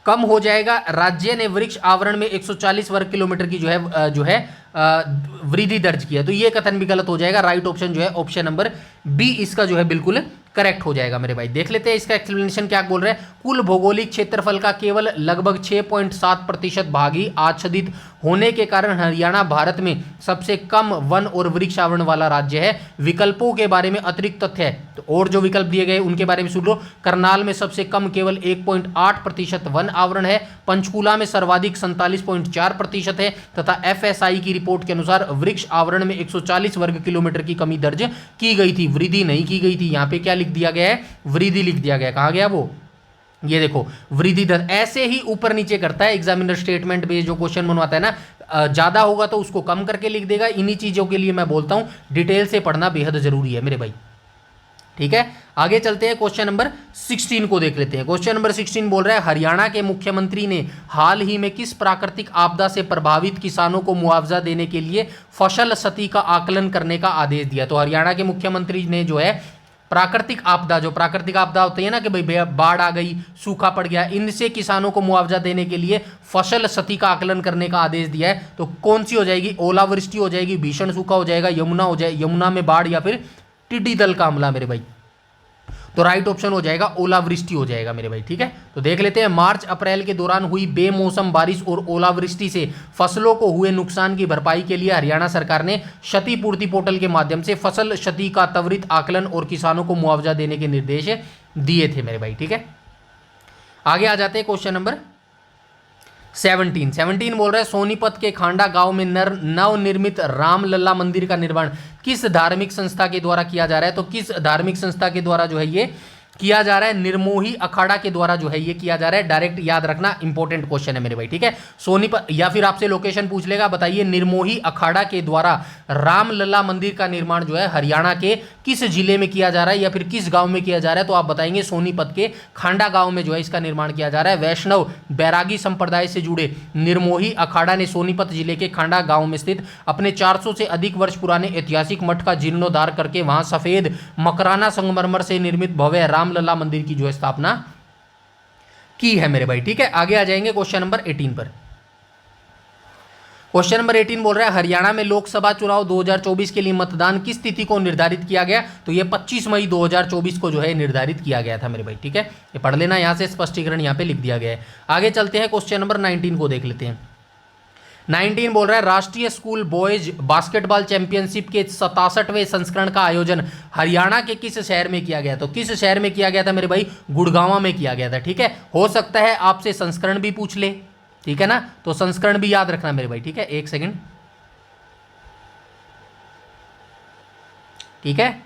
कम हो जाएगा। राज्य ने वृक्ष आवरण में 140 वर्ग किलोमीटर की जो है वृद्धि दर्ज की है, तो ये कथन भी गलत हो जाएगा। राइट ऑप्शन जो है ऑप्शन नंबर बी इसका जो है बिल्कुल करेक्ट हो जाएगा मेरे भाई। देख लेते हैं इसका एक्सप्लेनेशन क्या बोल रहे हैं। कुल भौगोलिक क्षेत्रफल का केवल लगभग 6.7% भाग ही आच्छादित होने के कारण हरियाणा भारत में सबसे कम वन और वृक्ष आवरण वाला राज्य है। विकल्पों के बारे में अतिरिक्त तथ्य है, तो और जो विकल्प दिए गए उनके बारे में सुन लो। करनाल में सबसे कम केवल 1.8% वन आवरण है, पंचकुला में सर्वाधिक 47.4% है, तथा FSI की रिपोर्ट के अनुसार वृक्ष आवरण में 140 वर्ग किलोमीटर की कमी दर्ज की गई थी, वृद्धि नहीं की गई थी। यहाँ पे क्या लिख दिया गया है? वृद्धि लिख दिया गया। कहाँ गया वो? ये देखो, वृद्धि दर ऐसे ही ऊपर नीचे करता है एग्जामिनर स्टेटमेंट बेस्ड जो क्वेश्चन बनवाता है ना, ज्यादा होगा तो उसको कम करके लिख देगा। इन्हीं चीजों के लिए मैं बोलता हूं डिटेल से पढ़ना बेहद जरूरी है मेरे भाई। ठीक है, आगे चलते हैं, क्वेश्चन नंबर 16 को देख लेते हैं। क्वेश्चन नंबर 16 बोल रहा है हरियाणा के मुख्यमंत्री ने हाल ही में किस प्राकृतिक आपदा से प्रभावित किसानों को मुआवजा देने के लिए फसल क्षति का आकलन करने का आदेश दिया? तो हरियाणा के मुख्यमंत्री ने जो है प्राकृतिक आपदा होती है ना कि भाई बाढ़ आ गई, सूखा पड़ गया, इनसे किसानों को मुआवजा देने के लिए फसल क्षति का आकलन करने का आदेश दिया है। तो कौन सी हो जाएगी? ओलावृष्टि हो जाएगी, भीषण सूखा हो जाएगा, यमुना में बाढ़, या फिर टिड्डी दल का हमला मेरे भाई। तो राइट ऑप्शन हो जाएगा ओलावृष्टि हो जाएगा मेरे भाई। ठीक है, तो देख लेते हैं, मार्च अप्रैल के दौरान हुई बेमौसम बारिश और ओलावृष्टि से फसलों को हुए नुकसान की भरपाई के लिए हरियाणा सरकार ने क्षतिपूर्ति पोर्टल के माध्यम से फसल क्षति का त्वरित आकलन और किसानों को मुआवजा देने के निर्देश दिए थे मेरे भाई। ठीक है, आगे आ जाते हैं, क्वेश्चन नंबर 17 बोल रहा है सोनीपत के खांडा गांव में नवनिर्मित रामलला मंदिर का निर्माण किस धार्मिक संस्था के द्वारा किया जा रहा है? तो किस धार्मिक संस्था के द्वारा जो है ये किया जा रहा है निर्मोही अखाड़ा के द्वारा जो है ये किया जा रहा है। डायरेक्ट याद रखना, इंपॉर्टेंट क्वेश्चन है मेरे भाई, ठीक है। सोनीपत, या फिर आपसे लोकेशन पूछ लेगा, बताइए निर्मोही अखाड़ा के द्वारा रामलला मंदिर का निर्माण जो है हरियाणा के किस जिले में किया जा रहा है या फिर किस गांव में किया जा रहा है, तो आप बताएंगे सोनीपत के खांडा गांव में जो है इसका निर्माण किया जा रहा है। वैष्णव बैरागी संप्रदाय से जुड़े निर्मोही अखाड़ा ने सोनीपत जिले के खांडा गांव में स्थित अपने 400 से अधिक वर्ष पुराने ऐतिहासिक मठ का जीर्णोद्धार करके वहां सफेद मकराना संगमरमर से निर्मित भव्य रामलला मंदिर की जो है स्थापना की है मेरे भाई, ठीक है। आगे आ जाएंगे क्वेश्चन नंबर 18 पर। क्वेश्चन नंबर 18 बोल रहा है हरियाणा में लोकसभा चुनाव 2024 के लिए मतदान किस तिथि को निर्धारित किया गया, तो ये 25 मई 2024 को जो है निर्धारित किया गया था मेरे भाई, ठीक है। ये पढ़ लेना, यहां से स्पष्टीकरण यहां पे लिख दिया गया है। आगे चलते हैं, क्वेश्चन नंबर 19 को देख लेते हैं। 19 बोल रहा है राष्ट्रीय स्कूल बॉयज बास्केटबॉल चैंपियनशिप के 67वें संस्करण का आयोजन हरियाणा के किस शहर में किया गया, तो किस शहर में किया गया था मेरे भाई, गुड़गांव में किया गया था, ठीक है। हो सकता है आपसे संस्करण भी पूछ ले, ठीक है ना, तो संस्करण भी याद रखना मेरे भाई, ठीक है। एक सेकंड, ठीक है,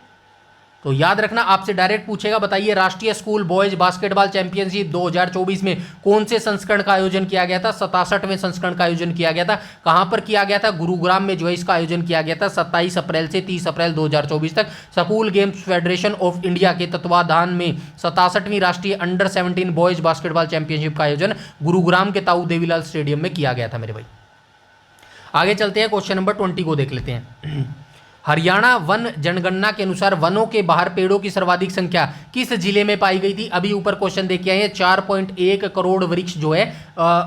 तो याद रखना, आपसे डायरेक्ट पूछेगा, बताइए राष्ट्रीय स्कूल बॉयज बास्केटबॉल चैंपियनशिप 2024 में कौन से संस्करण का आयोजन किया गया था, 67वें संस्करण का आयोजन किया गया था। कहां पर किया गया था, गुरुग्राम में जो है इसका आयोजन किया गया था 27 अप्रैल से 30 अप्रैल 2024 तक। School games federation of India के तत्वाधान में 67वीं राष्ट्रीय अंडर 17 बॉयज बास्केटबॉल चैंपियनशिप का आयोजन गुरुग्राम के ताऊ देवीलाल स्टेडियम में किया गया था मेरे भाई। आगे चलते हैं, क्वेश्चन नंबर 20 को देख लेते हैं। हरियाणा वन जनगणना के अनुसार वनों के बाहर पेड़ों की सर्वाधिक संख्या किस जिले में पाई गई थी, अभी ऊपर क्वेश्चन देख के आए हैं। 4.1 करोड़ वृक्ष जो है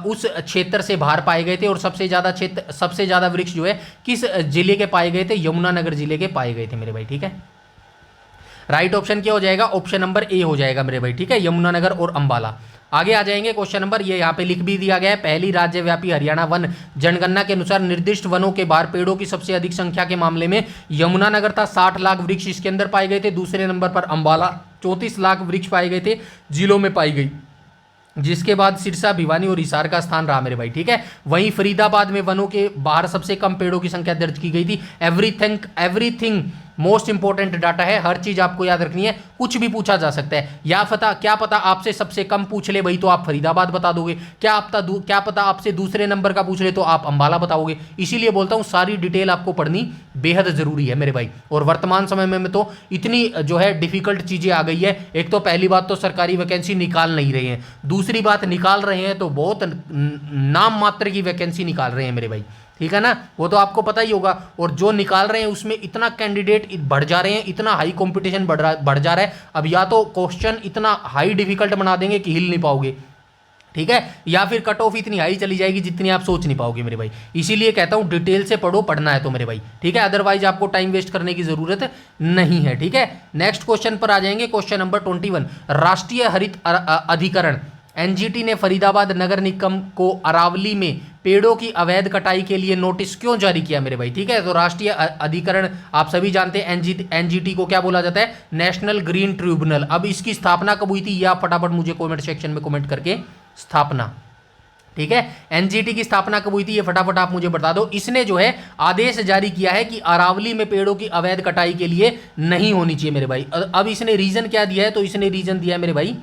उस क्षेत्र से बाहर पाए गए थे और सबसे ज्यादा वृक्ष जो है किस जिले के पाए गए थे, यमुनानगर जिले के पाए गए थे मेरे भाई, ठीक है। राइट ऑप्शन क्या हो जाएगा, ऑप्शन नंबर ए हो जाएगा मेरे भाई, ठीक है, यमुनानगर और अंबाला। आगे आ जाएंगे, क्वेश्चन नंबर, ये यहाँ पे लिख भी दिया गया है, पहली राज्यव्यापी हरियाणा वन जनगणना के अनुसार निर्दिष्ट वनों के बाहर पेड़ों की सबसे अधिक संख्या के मामले में यमुनानगर था, 60 लाख वृक्ष इसके अंदर पाए गए थे। दूसरे नंबर पर अंबाला 34 लाख वृक्ष पाए गए थे, जिलों में पाई गई, जिसके बाद सिरसा, भिवानी और हिसार का स्थान रहा मेरे भाई, ठीक है। वहीं फरीदाबाद में वनों के बाहर सबसे कम पेड़ों की संख्या दर्ज की गई थी। एवरीथिंग मोस्ट इंपॉर्टेंट डाटा है, हर चीज आपको याद रखनी है, कुछ भी पूछा जा सकता है। क्या पता आपसे सबसे कम पूछ ले भाई तो आप फरीदाबाद बता दोगे, क्या पता आपसे दूसरे नंबर का पूछ ले तो आप अंबाला बताओगे। इसीलिए बोलता हूं सारी डिटेल आपको पढ़नी बेहद जरूरी है मेरे भाई। और वर्तमान समय में तो इतनी जो है डिफिकल्ट चीजें आ गई है, एक तो पहली बात तो सरकारी वैकेंसी निकाल नहीं रहे हैं, दूसरी बात निकाल रहे हैं तो बहुत नाम मात्र की वैकेंसी निकाल रहे हैं मेरे भाई, ठीक है ना, वो तो आपको पता ही होगा। और जो निकाल रहे हैं उसमें इतना कैंडिडेट बढ़ जा रहे हैं, इतना हाई कंपटीशन बढ़ जा रहा है, अब या तो क्वेश्चन इतना हाई डिफिकल्ट बना देंगे कि हिल नहीं पाओगे, ठीक है, या फिर कट ऑफ इतनी हाई चली जाएगी जितनी आप सोच नहीं पाओगे मेरे भाई। इसीलिए कहता हूं डिटेल से पढ़ो, पढ़ना है तो मेरे भाई, ठीक है, अदरवाइज आपको टाइम वेस्ट करने की जरूरत नहीं है, ठीक है। नेक्स्ट क्वेश्चन पर आ जाएंगे, क्वेश्चन नंबर 21। राष्ट्रीय हरित अधिकरण एनजीटी ने फरीदाबाद नगर निगम को अरावली में पेड़ों की अवैध कटाई के लिए नोटिस क्यों जारी किया मेरे भाई, ठीक है। तो राष्ट्रीय अधिकरण आप सभी जानते हैं, एनजीटी को क्या बोला जाता है, नेशनल ग्रीन ट्रिब्यूनल। अब इसकी स्थापना कब हुई थी, या फटाफट मुझे कमेंट सेक्शन में कमेंट करके स्थापना, ठीक है, एनजीटी की स्थापना कब हुई थी ये फटाफट आप मुझे बता दो। इसने जो है आदेश जारी किया है कि अरावली में पेड़ों की अवैध कटाई के लिए नहीं होनी चाहिए मेरे भाई। अब इसने रीजन क्या दिया है, तो इसने रीजन दिया है मेरे भाई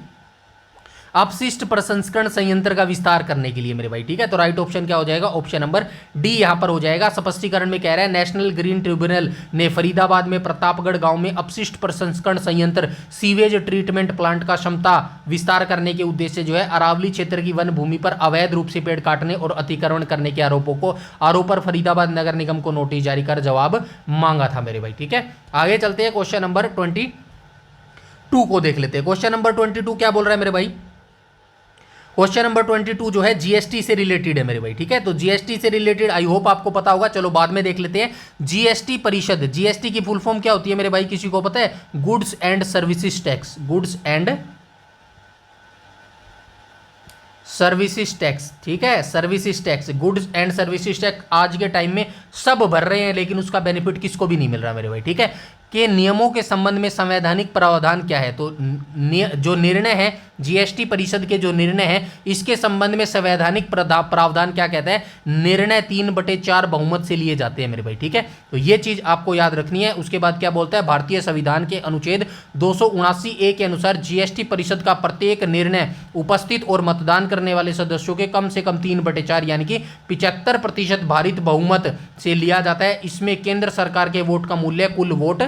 अपशिष्ट प्रसंस्करण संयंत्र का विस्तार करने के लिए मेरे भाई, ठीक है। तो राइट ऑप्शन क्या हो जाएगा, ऑप्शन नंबर डी यहां पर हो जाएगा। स्पष्टीकरण में कह रहा है नेशनल ग्रीन ट्रिब्यूनल ने फरीदाबाद में प्रतापगढ़ गांव में अपशिष्ट प्रसंस्करण संयंत्र सीवेज ट्रीटमेंट प्लांट का क्षमता विस्तार करने के उद्देश्य से जो है अरावली क्षेत्र की वन भूमि पर अवैध रूप से पेड़ काटने और अतिक्रमण करने के आरोप पर फरीदाबाद नगर निगम को नोटिस जारी कर जवाब मांगा था मेरे भाई, ठीक है। आगे चलते हैं, क्वेश्चन नंबर 22 को देख लेते हैं। क्वेश्चन नंबर 22 क्या बोल रहा है मेरे भाई, क्वेश्चन नंबर 22 जो है जीएसटी से रिलेटेड है मेरे भाई, ठीक है। तो जीएसटी से रिलेटेड आई होप आपको पता होगा, चलो बाद में देख लेते हैं। जीएसटी परिषद, जीएसटी की फुल फॉर्म क्या होती है मेरे भाई, किसी को पता है, goods and services tax, goods and services tax, ठीक है, services tax, goods and services tax आज के टाइम में सब भर रहे हैं, लेकिन उसका बेनिफिट किसको भी नहीं मिल रहा मेरे भाई, ठीक है। के नियमों के संबंध में संवैधानिक प्रावधान क्या है। तो जो निर्णय है जीएसटी परिषद के जो निर्णय है इसके संबंध में संवैधानिक प्रावधान क्या कहता है, निर्णय 3/4 बहुमत से लिए जाते हैं मेरे भाई, ठीक है। तो ये चीज आपको याद रखनी है। उसके बाद क्या बोलता है, भारतीय संविधान के अनुच्छेद 279A के अनुसार जीएसटी परिषद का प्रत्येक निर्णय उपस्थित और मतदान करने वाले सदस्यों के कम से कम 3/4 यानी कि 75% भारित बहुमत से लिया जाता है। इसमें केंद्र सरकार के वोट का मूल्य कुल वोट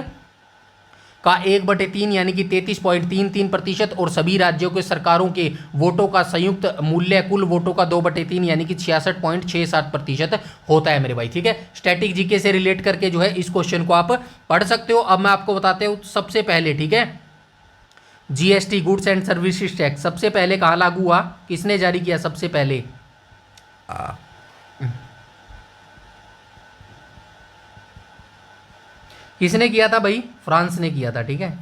का 1/3 यानी कि 33.33% और सभी राज्यों के सरकारों के वोटों का संयुक्त मूल्य कुल वोटों का 2/3 यानी कि 66.67% होता है मेरे भाई, ठीक है। स्टैटिक जीके से रिलेट करके जो है इस क्वेश्चन को आप पढ़ सकते हो। अब मैं आपको बताते हूँ सबसे पहले, ठीक है, GST goods and services tax सबसे पहले कहाँ लागू हुआ, किसने जारी किया सबसे पहले, किसने किया था भाई, फ्रांस ने किया था, ठीक है।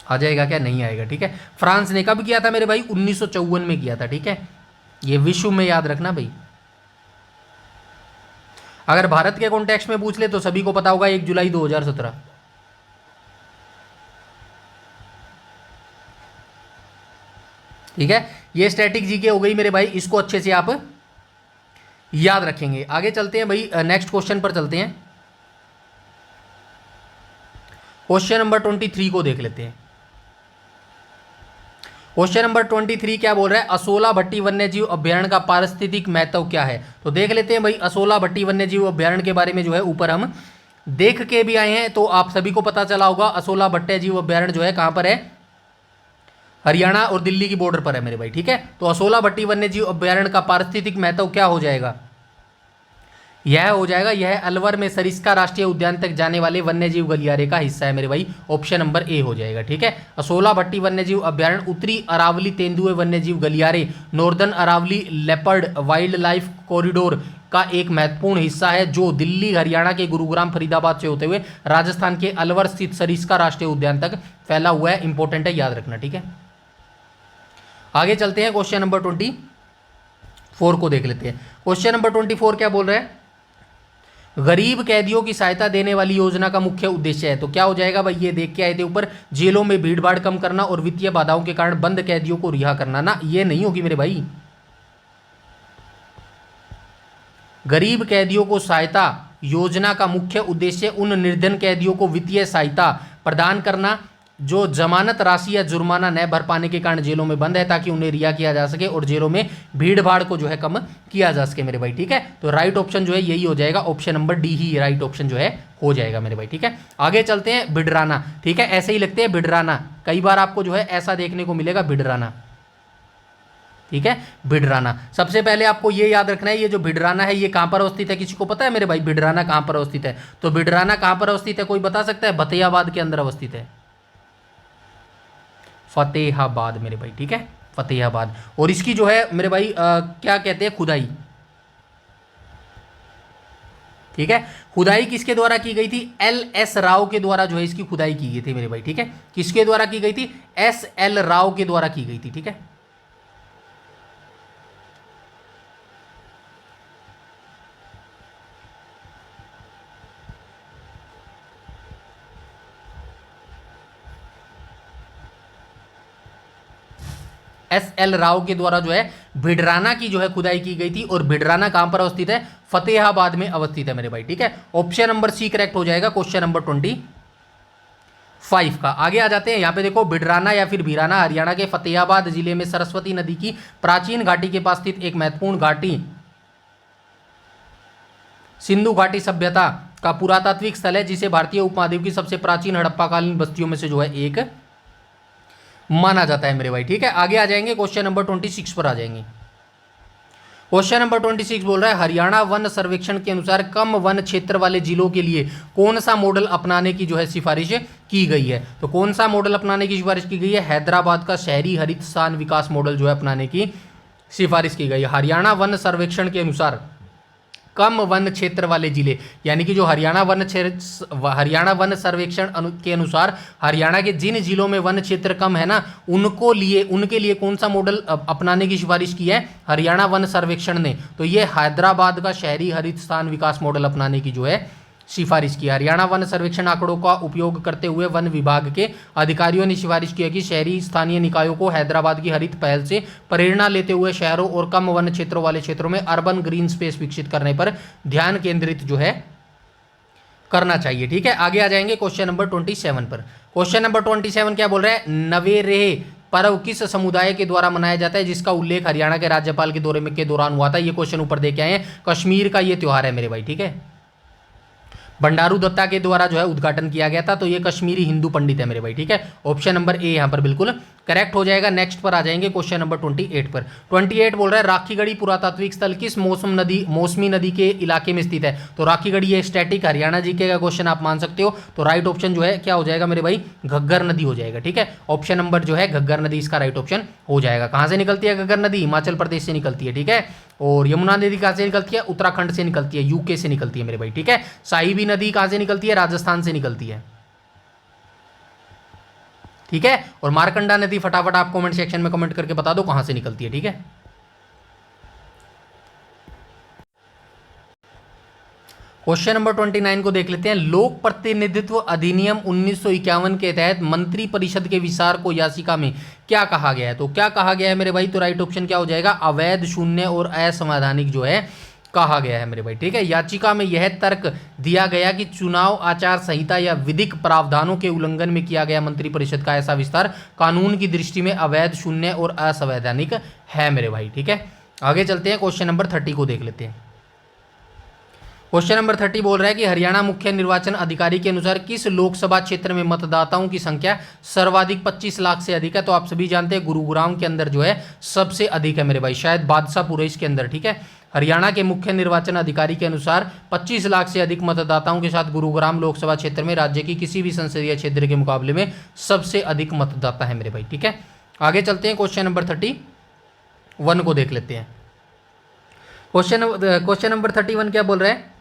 आ जाएगा क्या, नहीं आएगा, ठीक है। फ्रांस ने कब किया था मेरे भाई, 1954 में किया था, ठीक है। ये विश्व में याद रखना भाई। अगर भारत के कॉन्टेक्स्ट में पूछ ले तो सभी को पता होगा 1 जुलाई 2017, ठीक है। ये स्टैटिक जीके हो गई मेरे भाई, इसको अच्छे से आप याद रखेंगे। आगे चलते हैं भाई, नेक्स्ट क्वेश्चन पर चलते हैं। क्वेश्चन नंबर 23 को देख लेते हैं। क्वेश्चन नंबर 23 क्या बोल रहा है, असोला भट्टी वन्यजीव अभ्यारण्य का पारिस्थितिक महत्व क्या है। तो देख लेते हैं भाई, असोला भट्टी वन्यजीव अभ्यारण्य के बारे में जो है ऊपर हम देख के भी आए हैं, तो आप सभी को पता चला होगा असोला भट्टी जीव अभ्यारण्य जो है कहां पर है, हरियाणा और दिल्ली की बॉर्डर पर है मेरे भाई, ठीक है। तो असोला भट्टी वन्यजीव अभ्यारण्य का पारिस्थितिक महत्व क्या हो जाएगा, यह हो जाएगा, यह अलवर में सरिस्का राष्ट्रीय उद्यान तक जाने वाले वन्यजीव गलियारे का हिस्सा है मेरे भाई, ऑप्शन नंबर ए हो जाएगा, ठीक है। असोला भट्टी वन्यजीव अभ्यारण्य उत्तरी अरावली तेंदुए वन्यजीव गलियारे northern Aravalli leopard wildlife corridor का एक महत्वपूर्ण हिस्सा है जो दिल्ली हरियाणा के गुरुग्राम फरीदाबाद से होते हुए राजस्थान के अलवर स्थित सरिस्का राष्ट्रीय उद्यान तक फैला हुआ है। इंपॉर्टेंट है, याद रखना, ठीक है। आगे चलते हैं, क्वेश्चन नंबर 24 को देख लेते हैं। क्वेश्चन नंबर 24 क्या बोल रहा है, गरीब कैदियों की सहायता देने वाली योजना का मुख्य उद्देश्य है। तो क्या हो जाएगा भाई, ये देख के आए थे ऊपर, जेलों में भीड़ भाड़ कम करना और वित्तीय बाधाओं के कारण बंद कैदियों को रिहा करना ना, ये नहीं होगी मेरे भाई। गरीब कैदियों को सहायता योजना का मुख्य उद्देश्य उन निर्धन कैदियों को वित्तीय सहायता प्रदान करना जो जमानत राशि या जुर्माना न भर पाने के कारण जेलों में बंद है, ताकि उन्हें रिहा किया जा सके और जेलों में भीड़ भाड़ को जो है कम किया जा सके मेरे भाई, ठीक है। तो राइट ऑप्शन जो है यही हो जाएगा, ऑप्शन नंबर डी ही राइट ऑप्शन जो है हो जाएगा मेरे भाई, ठीक है। आगे चलते हैं, भिडराना, ठीक है, ऐसे ही लगते हैं भिडराना, कई बार आपको जो है ऐसा देखने को मिलेगा भिडराना, ठीक है। भिडराना सबसे पहले आपको ये याद रखना है, ये जो भिडराना है ये कहां पर अवस्थित है, किसी को पता है मेरे भाई भिडराना कहां पर अवस्थित है। तो भिडराना कहां पर अवस्थित है, कोई बता सकता है, फतेहाबाद के अंदर अवस्थित है, फतेहाबाद मेरे भाई, ठीक है, फतेहाबाद। और इसकी जो है मेरे भाई क्या कहते हैं, खुदाई, ठीक है। खुदाई किसके द्वारा की गई थी, LS राव के द्वारा जो है इसकी खुदाई की गई थी मेरे भाई, ठीक है। किसके द्वारा की गई थी, SL राव के द्वारा की गई थी, ठीक है। SL राव के द्वारा जो है भिडराना की जो है खुदाई की गई थी। और भिडराना कहां पर अवस्थित है, फतेहाबाद में अवस्थित है मेरे भाई, ठीक है। ऑप्शन नंबर सी करेक्ट हो जाएगा क्वेश्चन नंबर 25 का। आगे आ जाते हैं, यहां पे देखो भिडराना या फिर भिराना हरियाणा के फतेहाबाद जिले में सरस्वती नदी की प्राचीन घाटी के पास स्थित एक महत्वपूर्ण घाटी सिंधु घाटी सभ्यता का पुरातात्विक स्थल है, जिसे भारतीय उपमहाद्वीप की सबसे प्राचीन हड़प्पाकालीन बस्तियों में से जो है एक माना जाता है मेरे भाई, ठीक है। आगे आ जाएंगे, क्वेश्चन नंबर 26 पर आ जाएंगे। क्वेश्चन नंबर 26 बोल रहा है, हरियाणा वन सर्वेक्षण के अनुसार कम वन क्षेत्र वाले जिलों के लिए कौन सा मॉडल अपनाने की जो है सिफारिश की गई है। तो कौन सा मॉडल अपनाने की सिफारिश की गई है, हैदराबाद का शहरी हरित स्थान विकास मॉडल जो है अपनाने की सिफारिश की गई है। हरियाणा वन सर्वेक्षण के अनुसार कम वन क्षेत्र वाले जिले, यानी कि जो हरियाणा वन सर्वेक्षण के अनुसार हरियाणा के जिन जिलों में वन क्षेत्र कम है ना, उनके लिए कौन सा मॉडल अपनाने की सिफारिश की है हरियाणा वन सर्वेक्षण ने। तो ये हैदराबाद का शहरी हरित स्थान विकास मॉडल अपनाने की जो है सिफारिश की। हरियाणा वन सर्वेक्षण आंकड़ों का उपयोग करते हुए वन विभाग के अधिकारियों ने सिफारिश किया कि शहरी स्थानीय निकायों को हैदराबाद की हरित पहल से प्रेरणा लेते हुए शहरों और कम वन क्षेत्रों वाले क्षेत्रों में अर्बन ग्रीन स्पेस विकसित करने पर ध्यान केंद्रित जो है करना चाहिए। ठीक है, आगे आ जाएंगे क्वेश्चन नंबर 27 पर। क्वेश्चन नंबर 27 क्या बोल रहा है, नवेरेह पर्व किस समुदाय के द्वारा मनाया जाता है जिसका उल्लेख हरियाणा के राज्यपाल के दौरे में के दौरान हुआ था। ये क्वेश्चन ऊपर दे के आए हैं, कश्मीर का ये त्योहार है मेरे भाई। ठीक है, बंडारू दत्ता के द्वारा जो है उद्घाटन किया गया था, तो ये कश्मीरी हिंदू पंडित है मेरे भाई। ठीक है, ऑप्शन नंबर ए यहाँ पर बिल्कुल करेक्ट हो जाएगा। नेक्स्ट पर आ जाएंगे क्वेश्चन नंबर 28 पर। 28 बोल रहा है राखीगढ़ी पुरातात्विक स्थल किस मौसमी नदी के इलाके में स्थित है। तो राखीगढ़ी ये स्टैटिक हरियाणा जीके का क्वेश्चन आप मान सकते हो। तो राइट ऑप्शन जो है क्या हो जाएगा मेरे भाई, घग्गर नदी हो जाएगा। ठीक है, ऑप्शन नंबर जो है घग्गर नदी इसका राइट ऑप्शन हो जाएगा। कहाँ से निकलती है घग्गर नदी, हिमाचल प्रदेश से निकलती है। ठीक है, और यमुना नदी कहाँ से निकलती है, उत्तराखंड से निकलती है, यूके से निकलती है मेरे भाई। ठीक है, साहिबी नदी कहाँ से निकलती है, राजस्थान से निकलती है। ठीक है, और मारकंडा नदी फटाफट आप कमेंट सेक्शन में कमेंट करके बता दो कहां से निकलती है। ठीक है, क्वेश्चन नंबर 29 को देख लेते हैं। लोक प्रतिनिधित्व अधिनियम 1951 के तहत मंत्री परिषद के विचार को याचिका में क्या कहा गया है। तो क्या कहा गया है मेरे भाई, तो राइट ऑप्शन क्या हो जाएगा, अवैध, शून्य और असंवैधानिक जो है कहा गया है मेरे भाई। ठीक है, याचिका में यह तर्क दिया गया कि चुनाव आचार संहिता या विधिक प्रावधानों के उल्लंघन में किया गया मंत्रिपरिषद का ऐसा विस्तार कानून की दृष्टि में अवैध, शून्य और असंवैधानिक है मेरे भाई। ठीक है, आगे चलते हैं, क्वेश्चन नंबर 30 को देख लेते हैं। क्वेश्चन नंबर 30 बोल रहा है कि हरियाणा मुख्य निर्वाचन अधिकारी के अनुसार किस लोकसभा क्षेत्र में मतदाताओं की संख्या सर्वाधिक 25 लाख से अधिक है। तो आप सभी जानते हैं गुरुग्राम के अंदर जो है सबसे अधिक है मेरे भाई, शायद बादशाहपुर है इसके अंदर। ठीक है, हरियाणा के मुख्य निर्वाचन अधिकारी के अनुसार 25 लाख से अधिक मतदाताओं के साथ गुरुग्राम लोकसभा क्षेत्र में राज्य की किसी भी संसदीय क्षेत्र के मुकाबले में सबसे अधिक मतदाता है मेरे भाई। ठीक है, आगे चलते हैं, क्वेश्चन नंबर 31 को देख लेते हैं। क्वेश्चन नंबर 31 क्या बोल रहे हैं,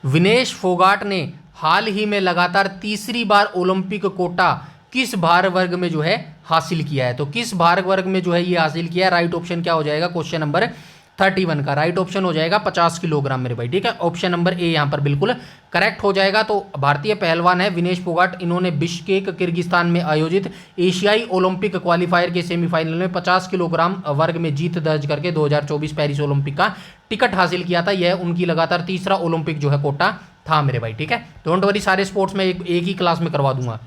विनेश फोगाट ने हाल ही में लगातार तीसरी बार ओलंपिक कोटा किस भार वर्ग में जो है हासिल किया है। तो किस भार वर्ग में जो है ये हासिल किया है, राइट ऑप्शन क्या हो जाएगा, क्वेश्चन नंबर 31 का राइट ऑप्शन हो जाएगा 50 किलोग्राम मेरे भाई। ठीक है, ऑप्शन नंबर ए यहाँ पर बिल्कुल करेक्ट हो जाएगा। तो भारतीय पहलवान है विनेश फोगाट, इन्होंने बिश्केक किर्गिस्तान में आयोजित एशियाई ओलंपिक क्वालिफायर के सेमीफाइनल में 50 किलोग्राम वर्ग में जीत दर्ज करके 2024 पेरिस ओलंपिक का टिकट हासिल किया था। यह उनकी लगातार तीसरा ओलंपिक जो है कोटा था मेरे भाई। ठीक है, डोंट वरी, सारे स्पोर्ट्स में एक ही क्लास में करवा दूंगा।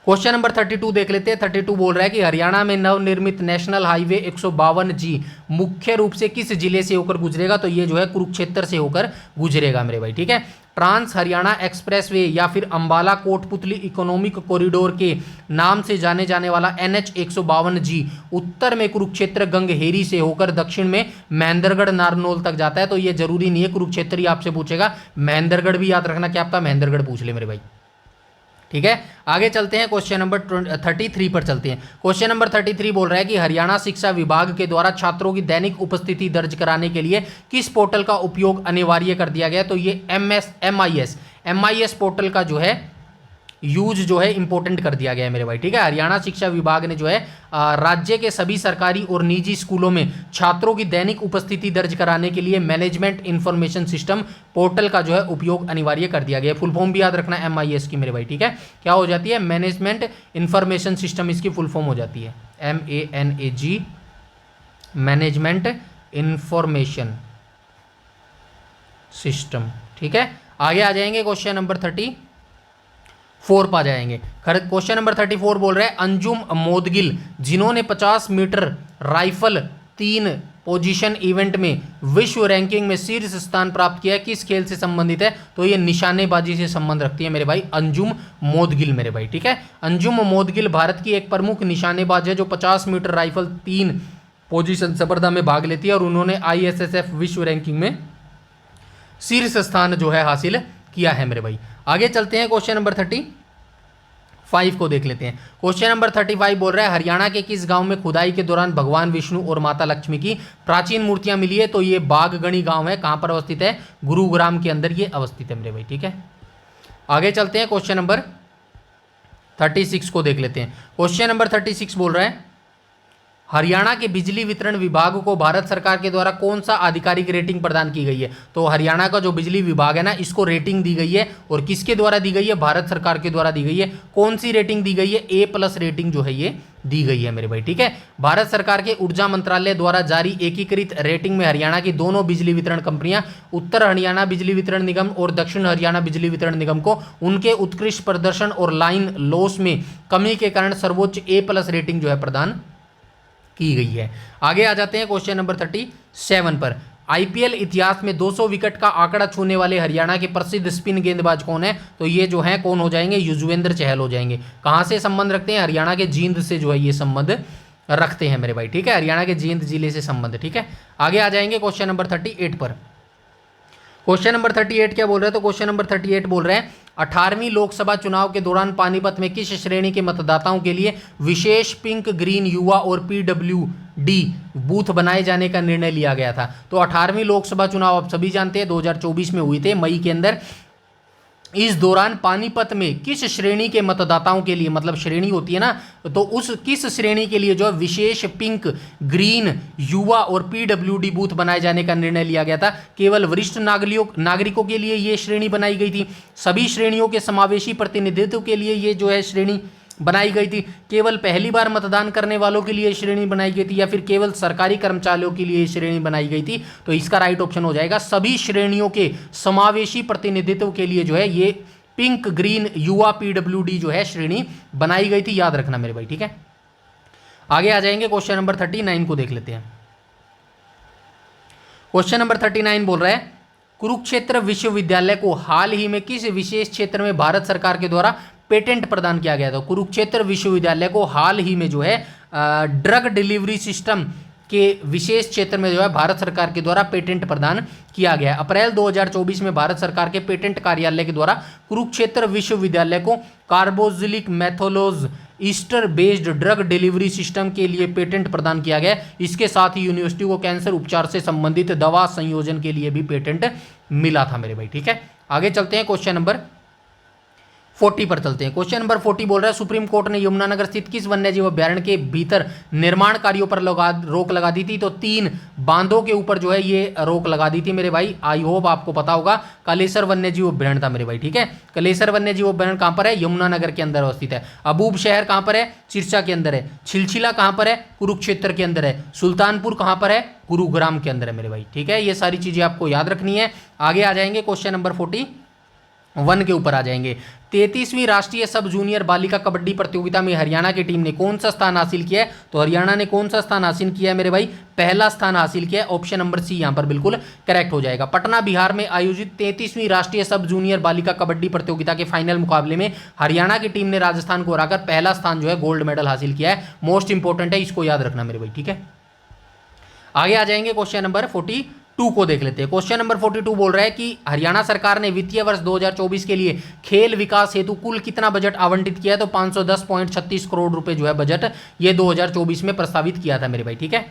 क्वेश्चन नंबर 32 देख लेते हैं। 32 बोल रहा है कि हरियाणा में नवनिर्मित नेशनल हाईवे 152G मुख्य रूप से किस जिले से होकर गुजरेगा। तो ये जो है कुरुक्षेत्र से होकर गुजरेगा मेरे भाई। ठीक है, ट्रांस हरियाणा एक्सप्रेसवे या फिर अंबाला कोटपुतली इकोनॉमिक कॉरिडोर के नाम से जाने जाने वाला NH 152G उत्तर में कुरुक्षेत्र गंगहेरी से होकर दक्षिण में महेंद्रगढ़ नारनौल तक जाता है। तो ये जरूरी नहीं है कुरुक्षेत्र ही आपसे पूछेगा, महेंद्रगढ़ भी याद रखना, क्या पता महेंद्रगढ़ पूछ ले मेरे भाई। ठीक है, आगे चलते हैं, क्वेश्चन नंबर 33 पर चलते हैं। क्वेश्चन नंबर 33 बोल रहा है कि हरियाणा शिक्षा विभाग के द्वारा छात्रों की दैनिक उपस्थिति दर्ज कराने के लिए किस पोर्टल का उपयोग अनिवार्य कर दिया गया। तो ये MIS पोर्टल का जो है यूज जो है इंपॉर्टेंट कर दिया गया है मेरे भाई। ठीक है, हरियाणा शिक्षा विभाग ने जो है राज्य के सभी सरकारी और निजी स्कूलों में छात्रों की दैनिक उपस्थिति दर्ज कराने के लिए मैनेजमेंट इंफॉर्मेशन सिस्टम पोर्टल का जो है उपयोग अनिवार्य कर दिया गया है। फुल फॉर्म भी याद रखना MIS की मेरे भाई। ठीक है, क्या हो जाती है, मैनेजमेंट इंफॉर्मेशन सिस्टम इसकी फुल फॉर्म हो जाती है, MANAG मैनेजमेंट इंफॉर्मेशन सिस्टम। ठीक है, आगे आ जाएंगे, क्वेश्चन नंबर 34 पा जाएंगे। क्वेश्चन नंबर 34 बोल रहे हैं अंजुम मोदगिल जिन्होंने 50 मीटर राइफल 3 पोजीशन इवेंट में विश्व रैंकिंग में शीर्ष स्थान प्राप्त किया है, किस खेल से संबंधित है। तो ये निशानेबाजी से संबंध रखती है मेरे भाई, अंजुम मोदगिल मेरे भाई। ठीक है, अंजुम मोदगिल भारत की एक प्रमुख निशानेबाज है जो 50 मीटर राइफल 3 पोजीशन स्पर्धा में भाग लेती है और उन्होंने ISSF विश्व रैंकिंग में शीर्ष स्थान जो है हासिल किया है मेरे भाई। आगे चलते हैं, क्वेश्चन नंबर 35 को देख लेते हैं। क्वेश्चन नंबर 35 बोल रहा है हरियाणा के किस गांव में खुदाई के दौरान भगवान विष्णु और माता लक्ष्मी की प्राचीन मूर्तियां मिली है। तो ये बागगणी गांव है, कहां पर अवस्थित है, गुरुग्राम के अंदर ये अवस्थित है मेरे भाई। ठीक है, आगे चलते हैं, क्वेश्चन नंबर 36 को देख लेते हैं। क्वेश्चन नंबर 36 बोल रहा है हरियाणा के बिजली वितरण विभाग को भारत सरकार के द्वारा कौन सा आधिकारिक रेटिंग प्रदान की गई है? तो हरियाणा का जो बिजली विभाग है ना, इसको रेटिंग दी गई है, और किसके द्वारा दी गई है? भारत सरकार के द्वारा दी गई है। कौन सी रेटिंग दी गई है? A+ रेटिंग जो है ये दी गई है मेरे भाई, ठीक है। भारत सरकार के ऊर्जा मंत्रालय द्वारा जारी एकीकृत रेटिंग में हरियाणा की दोनों बिजली वितरण कंपनियां उत्तर हरियाणा बिजली वितरण निगम और दक्षिण हरियाणा बिजली वितरण निगम को उनके उत्कृष्ट प्रदर्शन और लाइन लॉस में कमी के कारण सर्वोच्च A+ रेटिंग जो है प्रदान की गई है। आगे आ जाते हैं क्वेश्चन नंबर 37 पर। आईपीएल इतिहास में 200 विकेट का आंकड़ा छूने वाले हरियाणा के प्रसिद्ध स्पिन गेंदबाज कौन है? तो ये जो है कौन हो जाएंगे? युजवेंद्र चहल हो जाएंगे। कहाँ से संबंध रखते हैं? हरियाणा के जींद से जो है ये संबंध रखते हैं मेरे भाई, ठीक है। हरियाणा के जींद जिले से संबंध, ठीक है। आगे आ जाएंगे क्वेश्चन नंबर 38 पर। क्वेश्चन नंबर 38 क्या बोल रहे हैं? तो क्वेश्चन नंबर 38 बोल रहे हैं 18वीं लोकसभा चुनाव के दौरान पानीपत में किस श्रेणी के मतदाताओं के लिए विशेष पिंक ग्रीन युवा और PWD बूथ बनाए जाने का निर्णय लिया गया था? तो 18वीं लोकसभा चुनाव आप सभी जानते हैं 2024 में हुई थे, मई के अंदर। इस दौरान पानीपत में किस श्रेणी के मतदाताओं के लिए, मतलब श्रेणी होती है ना, तो उस किस श्रेणी के लिए जो है विशेष पिंक ग्रीन युवा और PWD बूथ बनाए जाने का निर्णय लिया गया था? केवल वरिष्ठ नागरिकों के लिए ये श्रेणी बनाई गई थी, सभी श्रेणियों के समावेशी प्रतिनिधित्व के लिए ये जो है श्रेणी बनाई गई थी, केवल पहली बार मतदान करने वालों के लिए श्रेणी बनाई गई थी, या फिर केवल सरकारी कर्मचारियों के लिए श्रेणी बनाई गई थी? तो इसका राइट ऑप्शन हो जाएगा सभी श्रेणियों के समावेशी प्रतिनिधित्व के लिए जो है ये पिंक ग्रीन युवा PWD जो है श्रेणी बनाई गई थी, याद रखना मेरे भाई, ठीक है। आगे आ जाएंगे क्वेश्चन नंबर 39 को देख लेते हैं। क्वेश्चन नंबर 39 बोल रहा है कुरुक्षेत्र विश्वविद्यालय को हाल ही में किस विशेष क्षेत्र में भारत सरकार के द्वारा पेटेंट प्रदान किया गया था? कुरुक्षेत्र विश्वविद्यालय को हाल ही में जो है ड्रग डिलीवरी सिस्टम के विशेष क्षेत्र में जो है भारत सरकार के द्वारा पेटेंट प्रदान किया गया है। अप्रैल 2024 में भारत सरकार के पेटेंट कार्यालय के द्वारा कुरुक्षेत्र विश्वविद्यालय को कार्बोजिलिक मैथोलोज ester based drug delivery system के लिए पेटेंट प्रदान किया गया। इसके साथ ही यूनिवर्सिटी को कैंसर उपचार से संबंधित दवा संयोजन के लिए भी पेटेंट मिला था मेरे भाई, ठीक है। आगे चलते हैं क्वेश्चन नंबर 40 पर चलते हैं। क्वेश्चन नंबर 40 बोल रहा है सुप्रीम कोर्ट ने यमुनानगर स्थित किस वन्यजीव अभ्यारण्य के भीतर निर्माण कार्यों पर रोक लगा दी थी? तो 3 बांधों के ऊपर जो है ये रोक लगा दी थी मेरे भाई। आई होप आपको पता होगा, कलेसर वन्यजीव अभ्यारण्य था मेरे भाई, ठीक है। कलेसर वन्यजीव अभ्यारण्य कहाँ पर है? यमुनानगर के अंदर अवस्थित है। अबूब शहर कहाँ पर है? सिरसा के अंदर है। छिलछिला कहाँ पर है? कुरुक्षेत्र के अंदर है। सुल्तानपुर कहाँ पर है? गुरुग्राम के अंदर है मेरे भाई, ठीक है। ये सारी चीजें आपको याद रखनी है। आगे आ जाएंगे क्वेश्चन नंबर 41 के ऊपर आ जाएंगे। 33वीं राष्ट्रीय सब जूनियर बालिका कबड्डी प्रतियोगिता में हरियाणा की टीम ने कौन सा स्थान हासिल किया है? तो हरियाणा ने कौन सा स्थान हासिल किया है मेरे भाई? पहला स्थान हासिल किया है। ऑप्शन नंबर सी यहां पर बिल्कुल करेक्ट हो जाएगा। पटना बिहार में आयोजित 33वीं राष्ट्रीय सब जूनियर बालिका कबड्डी प्रतियोगिता के फाइनल मुकाबले में हरियाणा की टीम ने राजस्थान को हराकर पहला स्थान जो है गोल्ड मेडल हासिल किया है। मोस्ट इंपॉर्टेंट है, इसको याद रखना मेरे भाई, ठीक है। आगे आ जाएंगे क्वेश्चन नंबर 42 को देख लेते हैं। क्वेश्चन नंबर 42 बोल रहा है कि हरियाणा सरकार ने वित्तीय वर्ष 2024 के लिए खेल विकास हेतु कुल कितना बजट आवंटित किया है? तो 510.36 करोड़ रुपए जो है बजट ये 2024 में प्रस्तावित किया था मेरे भाई, ठीक है।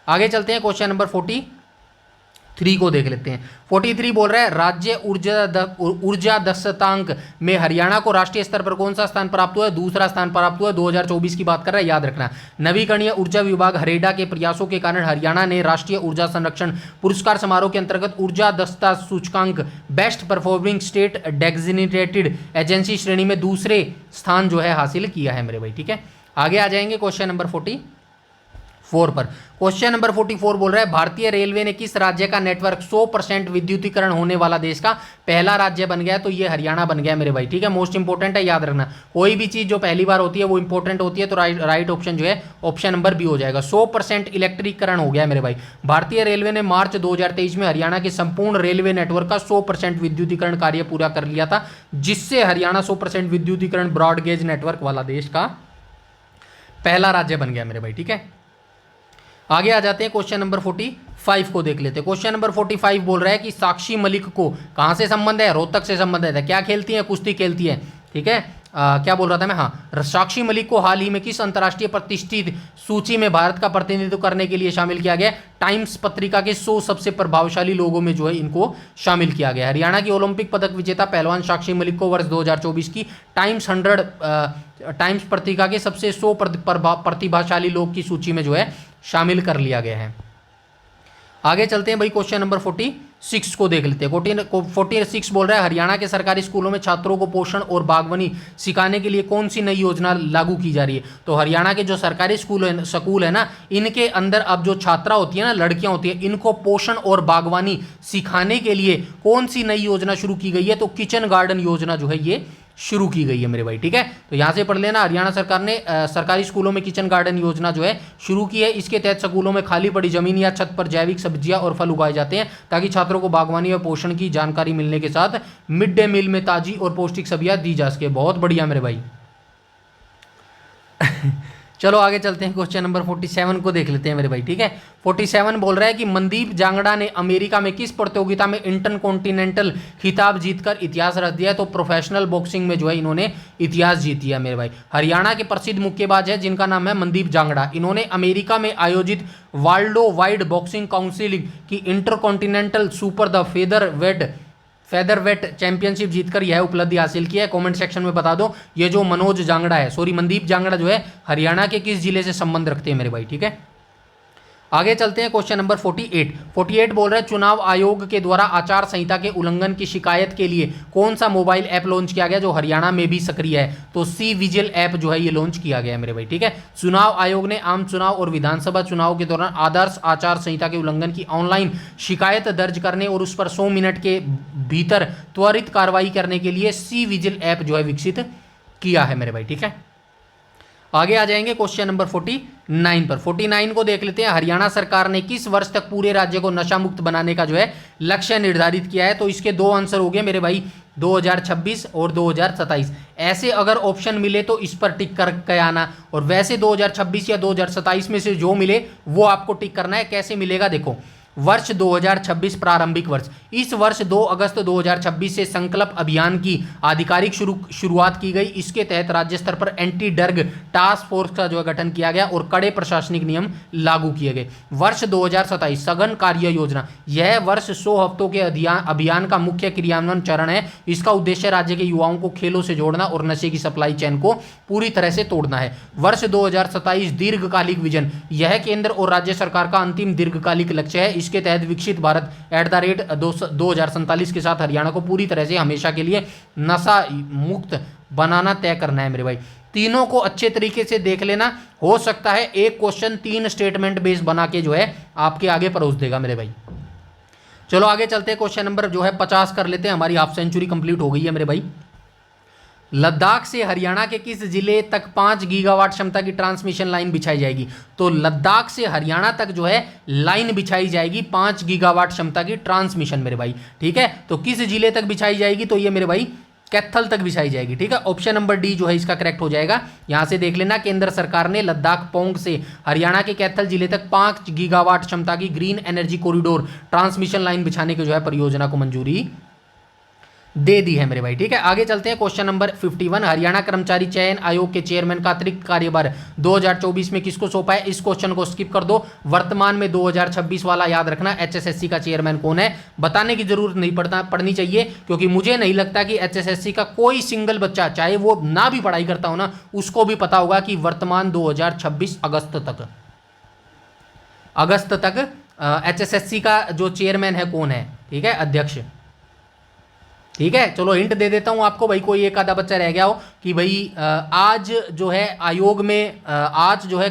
आगे चलते हैं क्वेश्चन नंबर 43 को देख लेते हैं। 43 बोल रहा है राज्य ऊर्जा दक्षतांक में हरियाणा को राष्ट्रीय स्तर पर कौन सा स्थान प्राप्त हुआ है? दूसरा स्थान प्राप्त हुआ है। 2024 की बात कर रहा है, याद रखना। नवीकरणीय ऊर्जा विभाग हरेडा के प्रयासों के कारण हरियाणा ने राष्ट्रीय ऊर्जा संरक्षण पुरस्कार समारोह के अंतर्गत ऊर्जा दक्षता सूचकांक best performing state designated agency श्रेणी में दूसरे स्थान जो है हासिल किया है मेरे भाई, ठीक है। आगे आ जाएंगे क्वेश्चन नंबर 44 पर। क्वेश्चन नंबर 44 बोल रहा है भारतीय रेलवे ने किस राज्य का नेटवर्क 100% विद्युतीकरण होने वाला देश का पहला राज्य बन गया? तो ये हरियाणा बन गया मेरे भाई, ठीक है। मोस्ट इंपोर्टेंट है, याद रखना। कोई भी चीज जो पहली बार होती है वो इंपॉर्टेंट होती है, तो राइट ऑप्शन जो है ऑप्शन नंबर बी हो जाएगा। 100% इलेक्ट्रिकरण हो गया मेरे भाई। भारतीय रेलवे ने मार्च 2023 में हरियाणा के संपूर्ण रेलवे नेटवर्क का 100% विद्युतीकरण कार्य पूरा कर लिया था, जिससे हरियाणा 100% विद्युतीकरण ब्रॉडगेज नेटवर्क वाला देश का पहला राज्य बन गया मेरे भाई, ठीक है। आगे आ जाते हैं क्वेश्चन नंबर 45 को देख लेते हैं। क्वेश्चन नंबर 45 बोल रहा है कि साक्षी मलिक को कहां से संबंध है? रोहतक से संबंध है। क्या खेलती है? कुश्ती खेलती है, ठीक है। क्या बोल रहा था मैं, हाँ, साक्षी मलिक को हाल ही में किस अंतर्राष्ट्रीय प्रतिष्ठित सूची में भारत का प्रतिनिधित्व करने के लिए शामिल किया गया? टाइम्स पत्रिका के 100 सबसे प्रभावशाली लोगों में जो है इनको शामिल किया गया। हरियाणा की ओलंपिक पदक विजेता पहलवान साक्षी मलिक को वर्ष 2024 की टाइम्स पत्रिका के सबसे 100 प्रतिभाशाली लोग की सूची में जो है शामिल कर लिया गया है। आगे चलते हैं भाई, क्वेश्चन नंबर 46 को देख लेते हैं। 46 बोल रहा है, हरियाणा के सरकारी स्कूलों में छात्रों को पोषण और बागवानी सिखाने के लिए कौन सी नई योजना लागू की जा रही है? तो हरियाणा के जो सरकारी स्कूल है ना, इनके अंदर अब जो छात्रा होती है ना, लड़कियां होती है, इनको पोषण और बागवानी सिखाने के लिए कौन सी नई योजना शुरू की गई है? तो किचन गार्डन योजना जो है ये शुरू की गई है मेरे भाई, ठीक है। तो यहां से पढ़ लेना, हरियाणा सरकार ने सरकारी स्कूलों में किचन गार्डन योजना जो है शुरू की है। इसके तहत स्कूलों में खाली पड़ी जमीन या छत पर जैविक सब्जियां और फल उगाए जाते हैं ताकि छात्रों को बागवानी और पोषण की जानकारी मिलने के साथ मिड डे मील में ताजी और पौष्टिक सब्जियां दी जा सके। बहुत बढ़िया मेरे भाई। चलो आगे चलते हैं, क्वेश्चन नंबर 47 को देख लेते हैं मेरे भाई, ठीक है। 47 बोल रहा है कि मनदीप जांगड़ा ने अमेरिका में किस प्रतियोगिता में इंटरकॉन्टिनेंटल खिताब जीतकर इतिहास रच दिया है? तो प्रोफेशनल बॉक्सिंग में जो है इन्होंने इतिहास जीत दिया मेरे भाई। हरियाणा के प्रसिद्ध मुक्केबाज है जिनका नाम है मनदीप जांगड़ा। इन्होंने अमेरिका में आयोजित वर्ल्ड वाइड बॉक्सिंग काउंसिल की intercontinental super the featherweight championship जीतकर यह उपलब्धि हासिल की है। कमेंट सेक्शन में बता दो ये जो मनदीप जांगड़ा जो है हरियाणा के किस जिले से संबंध रखते हैं मेरे भाई, ठीक है। आगे चलते हैं, क्वेश्चन नंबर 48 बोल रहे हैं, चुनाव आयोग के द्वारा आचार संहिता के उल्लंघन की शिकायत के लिए कौन सा मोबाइल ऐप लॉन्च किया गया जो हरियाणा में भी सक्रिय है? तो सी विजिल ऐप जो है ये लॉन्च किया गया है मेरे भाई, ठीक है। चुनाव आयोग ने आम चुनाव और विधानसभा चुनाव के दौरान आदर्श आचार संहिता के उल्लंघन की ऑनलाइन शिकायत दर्ज करने और उस पर 100 मिनट के भीतर त्वरित कार्रवाई करने के लिए सी विजिल ऐप जो है विकसित किया है मेरे भाई, ठीक है। आगे आ जाएंगे क्वेश्चन नंबर 49 पर। 49 को देख लेते हैं, हरियाणा सरकार ने किस वर्ष तक पूरे राज्य को नशा मुक्त बनाने का जो है लक्ष्य निर्धारित किया है? तो इसके दो आंसर हो गए मेरे भाई, 2026 और 2027। ऐसे अगर ऑप्शन मिले तो इस पर टिक करके आना, और वैसे 2026 या 2027 में से जो मिले वो आपको टिक करना है। कैसे मिलेगा देखो, वर्ष 2026 प्रारंभिक वर्ष, इस वर्ष 2 अगस्त 2026 से संकल्प अभियान की आधिकारिक शुरुआत की गई। इसके तहत राज्य स्तर पर एंटी ड्रग टास्क फोर्स का जो है गठन किया गया और कड़े प्रशासनिक नियम लागू किए गए। वर्ष 2027 सघन कार्य योजना, यह वर्ष 100 हफ्तों के अभियान का मुख्य क्रियान्वयन चरण है। इसका उद्देश्य राज्य के युवाओं को खेलों से जोड़ना और नशे की सप्लाई चेन को पूरी तरह से तोड़ना है। वर्ष 2027 दीर्घकालिक विजन, यह केंद्र और राज्य सरकार का अंतिम दीर्घकालिक लक्ष्य है। इसके तहत विकसित भारत @2047 के साथ हरियाणा को पूरी तरह से हमेशा के लिए नशा मुक्त बनाना तय करना है मेरे भाई। तीनों को अच्छे तरीके से देख लेना, हो सकता है एक क्वेश्चन 3 स्टेटमेंट बेस बना के जो है आपके आगे परोस देगा मेरे भाई। चलो आगे चलते हैं, क्वेश्चन नंबर जो है 50 कर लेते हैं। हमारी हाफ सेंचुरी कंप्लीट हो गई है मेरे भाई। लद्दाख से हरियाणा के किस जिले तक 5 गीगावाट क्षमता की ट्रांसमिशन लाइन बिछाई जाएगी? तो लद्दाख से हरियाणा तक जो है लाइन बिछाई जाएगी 5 गीगावाट क्षमता की ट्रांसमिशन मेरे भाई, ठीक है। तो किस जिले तक बिछाई जाएगी? तो ये मेरे भाई कैथल तक बिछाई जाएगी, ठीक है। ऑप्शन नंबर डी जो है इसका करेक्ट हो जाएगा। यहां से देख लेना, केंद्र सरकार ने लद्दाख पोंग से हरियाणा के कैथल जिले तक 5 गीगावाट क्षमता की green energy corridor transmission line बिछाने की जो है परियोजना को मंजूरी दे दी है मेरे भाई, ठीक है। आगे चलते हैं, क्वेश्चन नंबर 51, हरियाणा कर्मचारी चयन आयोग के चेयरमैन का अतिरिक्त कार्यभार 2024 में किसको सौंपा है? इस क्वेश्चन को स्किप कर दो। वर्तमान में 2026 वाला याद रखना, एचएसएससी का चेयरमैन कौन है बताने की जरूरत नहीं पड़नी चाहिए, क्योंकि मुझे नहीं लगता कि एचएसएससी का कोई सिंगल बच्चा, चाहे वो ना भी पढ़ाई करता हो ना, उसको भी पता होगा कि वर्तमान 2026 अगस्त तक एचएसएससी का जो चेयरमैन है कौन है, ठीक है, अध्यक्ष, ठीक है। चलो हिंट दे देता हूं आपको भाई, कोई एक आधा बच्चा रह गया हो कि भाई आज जो है आयोग में आज जो है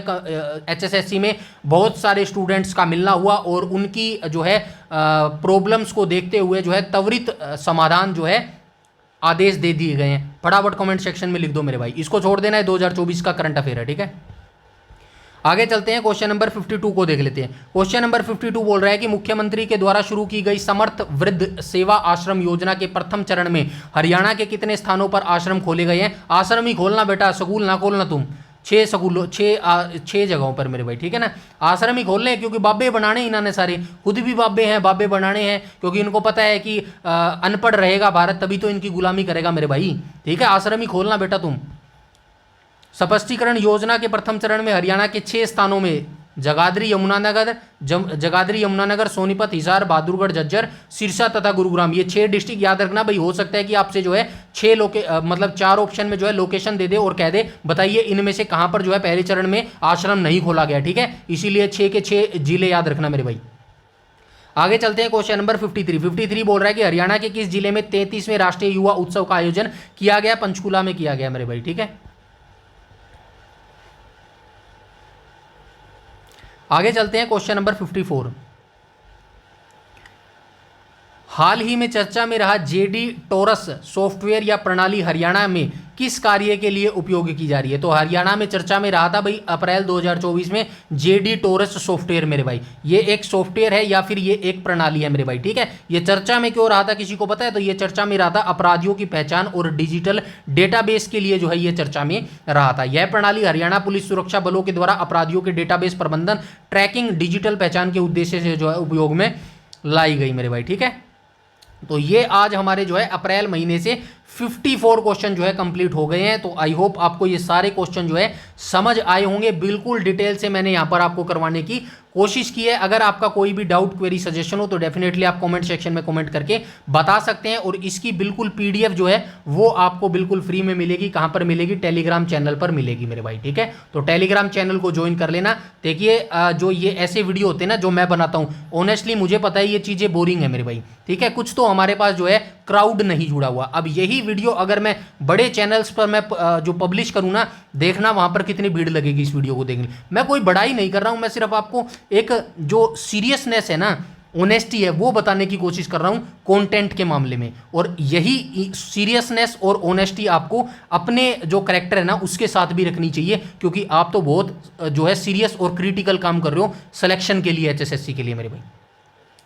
एचएसएससी में बहुत सारे स्टूडेंट्स का मिलना हुआ और उनकी जो है प्रॉब्लम्स को देखते हुए जो है त्वरित समाधान जो है आदेश दे दिए गए हैं। फटाफट कमेंट सेक्शन में लिख दो मेरे भाई, इसको छोड़ देना है, 2024 का करंट अफेयर है, ठीक है। आगे चलते हैं, क्वेश्चन नंबर 52 को देख लेते हैं। क्वेश्चन नंबर 52 बोल रहा है कि मुख्यमंत्री के द्वारा शुरू की गई समर्थ वृद्ध सेवा आश्रम योजना के प्रथम चरण में हरियाणा के कितने स्थानों पर आश्रम खोले गए हैं? आश्रम ही खोलना बेटा, स्कूल ना खोलना तुम, 6 स्कूलों 6 जगहों पर मेरे भाई, ठीक है ना। आश्रम ही खोलने हैं क्योंकि बाबे बनाने इन्होंने सारे, खुद भी बाबे हैं, बाबे बनाने हैं क्योंकि इनको पता है कि अनपढ़ रहेगा भारत तभी तो इनकी गुलामी करेगा मेरे भाई, ठीक है। आश्रम ही खोलना बेटा तुम। स्पष्टीकरण योजना के प्रथम चरण में हरियाणा के 6 स्थानों में जगाधरी, यमुनानगर, सोनीपत, हिसार, बहादुरगढ़, झज्जर, सिरसा तथा गुरुग्राम, ये 6 डिस्ट्रिक्ट याद रखना भाई। हो सकता है कि आपसे जो है 6 मतलब 4 ऑप्शन में जो है लोकेशन दे दे और कह दे बताइए इनमें से कहां पर जो है पहले चरण में आश्रम नहीं खोला गया, ठीक है। इसीलिए 6 के 6 जिले याद रखना मेरे भाई। आगे चलते हैं क्वेश्चन नंबर 53 बोल रहा है कि हरियाणा के किस जिले में 33वें राष्ट्रीय युवा उत्सव का आयोजन किया गया? पंचकुला में किया गया मेरे भाई, ठीक है। आगे चलते हैं क्वेश्चन नंबर 54। हाल ही में चर्चा में रहा जेडी टोरस सॉफ्टवेयर या प्रणाली हरियाणा में किस कार्य के लिए उपयोग की जा रही है? तो हरियाणा में चर्चा में रहा था भाई अप्रैल 2024 में जेडी टोरस सॉफ्टवेयर मेरे भाई। ये एक सॉफ्टवेयर है या फिर ये एक प्रणाली है मेरे भाई, ठीक है। ये चर्चा में क्यों रहा था किसी को पता है? तो ये चर्चा में रहा था अपराधियों की पहचान और डिजिटल डेटाबेस के लिए जो है ये चर्चा में रहा था। यह प्रणाली हरियाणा पुलिस सुरक्षा बलों के द्वारा अपराधियों के डेटाबेस प्रबंधन, ट्रैकिंग, डिजिटल पहचान के उद्देश्य से जो है उपयोग में लाई गई मेरे भाई, ठीक है। तो ये आज हमारे जो है अप्रैल महीने से 54 क्वेश्चन जो है कंप्लीट हो गए हैं। तो आई होप आपको ये सारे क्वेश्चन जो है समझ आए होंगे। बिल्कुल डिटेल से मैंने यहाँ पर आपको करवाने की कोशिश की है। अगर आपका कोई भी डाउट, क्वेरी, सजेशन हो तो डेफिनेटली आप कमेंट सेक्शन में कमेंट करके बता सकते हैं। और इसकी बिल्कुल पीडीएफ जो है वो आपको बिल्कुल फ्री में मिलेगी। कहाँ पर मिलेगी? टेलीग्राम चैनल पर मिलेगी मेरे भाई, ठीक है। तो टेलीग्राम चैनल को ज्वाइन कर लेना। देखिए जो ये ऐसे वीडियो होते हैं ना जो मैं बनाता हूँ, ऑनेस्टली मुझे पता है ये चीज़ें बोरिंग है मेरे भाई, ठीक है। कुछ तो हमारे पास जो है क्राउड नहीं जुड़ा हुआ। अब यही वीडियो अगर मैं बड़े चैनल्स पर मैं जो पब्लिश करूँ ना, देखना वहाँ पर कितनी भीड़ लगेगी इस वीडियो को देखने। मैं कोई बड़ाई नहीं कर रहा हूँ, मैं सिर्फ आपको एक जो सीरियसनेस है ना, ऑनेस्टी है, वो बताने की कोशिश कर रहा हूँ कंटेंट के मामले में। और यही सीरियसनेस और ऑनेस्टी आपको अपने जो कैरेक्टर है ना उसके साथ भी रखनी चाहिए, क्योंकि आप तो बहुत जो है सीरियस और क्रिटिकल काम कर रहे हो सिलेक्शन के लिए, एचएसएससी के लिए मेरे भाई।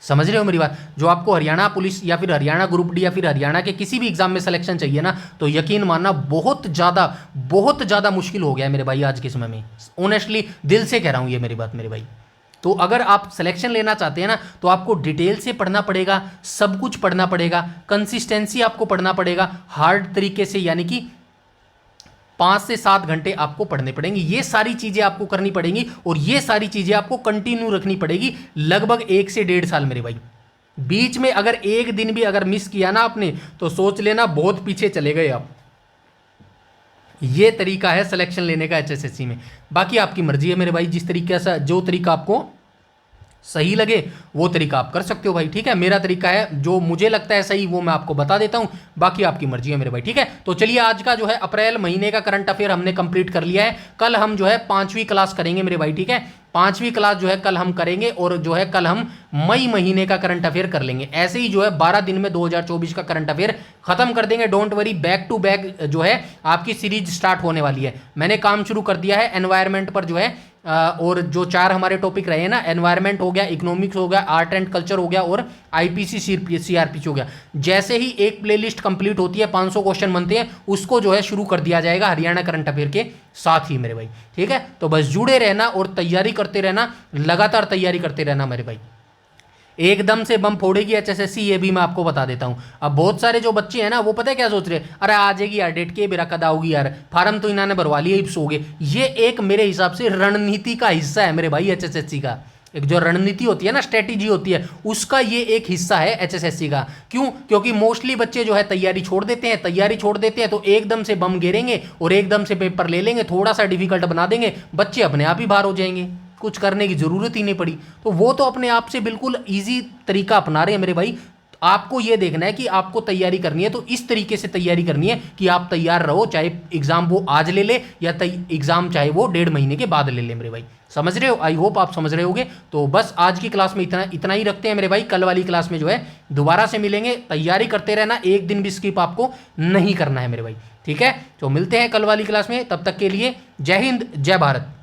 समझ रहे हो मेरी बात? जो आपको हरियाणा पुलिस या फिर हरियाणा ग्रुप डी या फिर हरियाणा के किसी भी एग्जाम में सिलेक्शन चाहिए ना, तो यकीन मानना बहुत ज़्यादा मुश्किल हो गया है मेरे भाई आज के समय में। ऑनेस्टली दिल से कह रहा हूँ ये मेरी बात मेरे भाई। तो अगर आप सिलेक्शन लेना चाहते हैं ना तो आपको डिटेल से पढ़ना पड़ेगा, सब कुछ पढ़ना पड़ेगा, कंसिस्टेंसी आपको पढ़ना पड़ेगा हार्ड तरीके से, यानी कि 5 से 7 घंटे आपको पढ़ने पड़ेंगे। ये सारी चीज़ें आपको करनी पड़ेंगी और ये सारी चीज़ें आपको कंटिन्यू रखनी पड़ेगी लगभग 1 से 1.5 साल मेरे भाई। बीच में अगर एक दिन भी अगर मिस किया ना आपने तो सोच लेना बहुत पीछे चले गए आप। ये तरीका है सिलेक्शन लेने का एचएसएससी में। बाकी आपकी मर्जी है मेरे भाई, जिस तरीके से जो तरीका आपको सही लगे वो तरीका आप कर सकते हो भाई, ठीक है। मेरा तरीका है जो मुझे लगता है सही वो मैं आपको बता देता हूं, बाकी आपकी मर्जी है मेरे भाई, ठीक है। तो चलिए आज का जो है अप्रैल महीने का करंट अफेयर हमने कंप्लीट कर लिया है। कल हम जो है 5वीं क्लास करेंगे मेरे भाई, ठीक है। 5वीं क्लास जो है कल हम करेंगे और जो है कल हम मई महीने का करंट अफेयर कर लेंगे। ऐसे ही जो है 12 दिन में 2024 का करंट अफेयर खत्म कर देंगे। Don't worry, back to back जो है आपकी सीरीज स्टार्ट होने वाली है। मैंने काम शुरू कर दिया है एनवायरनमेंट पर जो है, और जो 4 हमारे टॉपिक रहे हैं ना, एनवायरनमेंट हो गया, इकोनॉमिक्स हो गया, आर्ट एंड कल्चर हो गया और आईपीसी सीआरपीसी हो गया। जैसे ही एक प्लेलिस्ट कंप्लीट होती है, 500 क्वेश्चन बनते हैं, उसको जो है शुरू कर दिया जाएगा हरियाणा करंट अफेयर के साथ ही मेरे भाई, ठीक है। तो बस जुड़े रहना और तैयारी करते रहना, लगातार तैयारी करते रहना मेरे भाई। एकदम से बम फोड़ेगी एचएसएससी, ये भी मैं आपको बता देता हूं। अब बहुत सारे जो बच्चे हैं ना वो पता है क्या सोच रहे हैं, अरे आ जाएगी यार डेट के बेरा कद आओगी यार, फार्म तो इन्होंने भरवा लिया, इप्स हो गए। ये एक मेरे हिसाब से रणनीति का हिस्सा है मेरे भाई एचएसएससी का। एक जो रणनीति होती है ना, स्ट्रेटेजी होती है, उसका ये एक हिस्सा है एचएसएससी का। क्यों? क्योंकि मोस्टली बच्चे जो है तैयारी छोड़ देते हैं, तो एकदम से बम गिरेंगे और एकदम से पेपर ले लेंगे, थोड़ा सा डिफिकल्ट बना देंगे, बच्चे अपने आप ही बाहर हो जाएंगे, कुछ करने की जरूरत ही नहीं पड़ी। तो वो तो अपने आप से बिल्कुल इजी तरीका अपना रहे हैं मेरे भाई। आपको ये देखना है कि आपको तैयारी करनी है तो इस तरीके से तैयारी करनी है कि आप तैयार रहो, चाहे एग्जाम वो आज ले ले या एग्जाम चाहे वो 1.5 महीने के बाद ले ले मेरे भाई। समझ रहे हो? आई होप आप समझ रहे होगे। तो बस आज की क्लास में इतना ही रखते हैं मेरे भाई। कल वाली क्लास में जो है दोबारा से मिलेंगे। तैयारी करते रहना, एक दिन भी स्किप आपको नहीं करना है मेरे भाई, ठीक है। तो मिलते हैं कल वाली क्लास में, तब तक के लिए जय हिंद, जय भारत।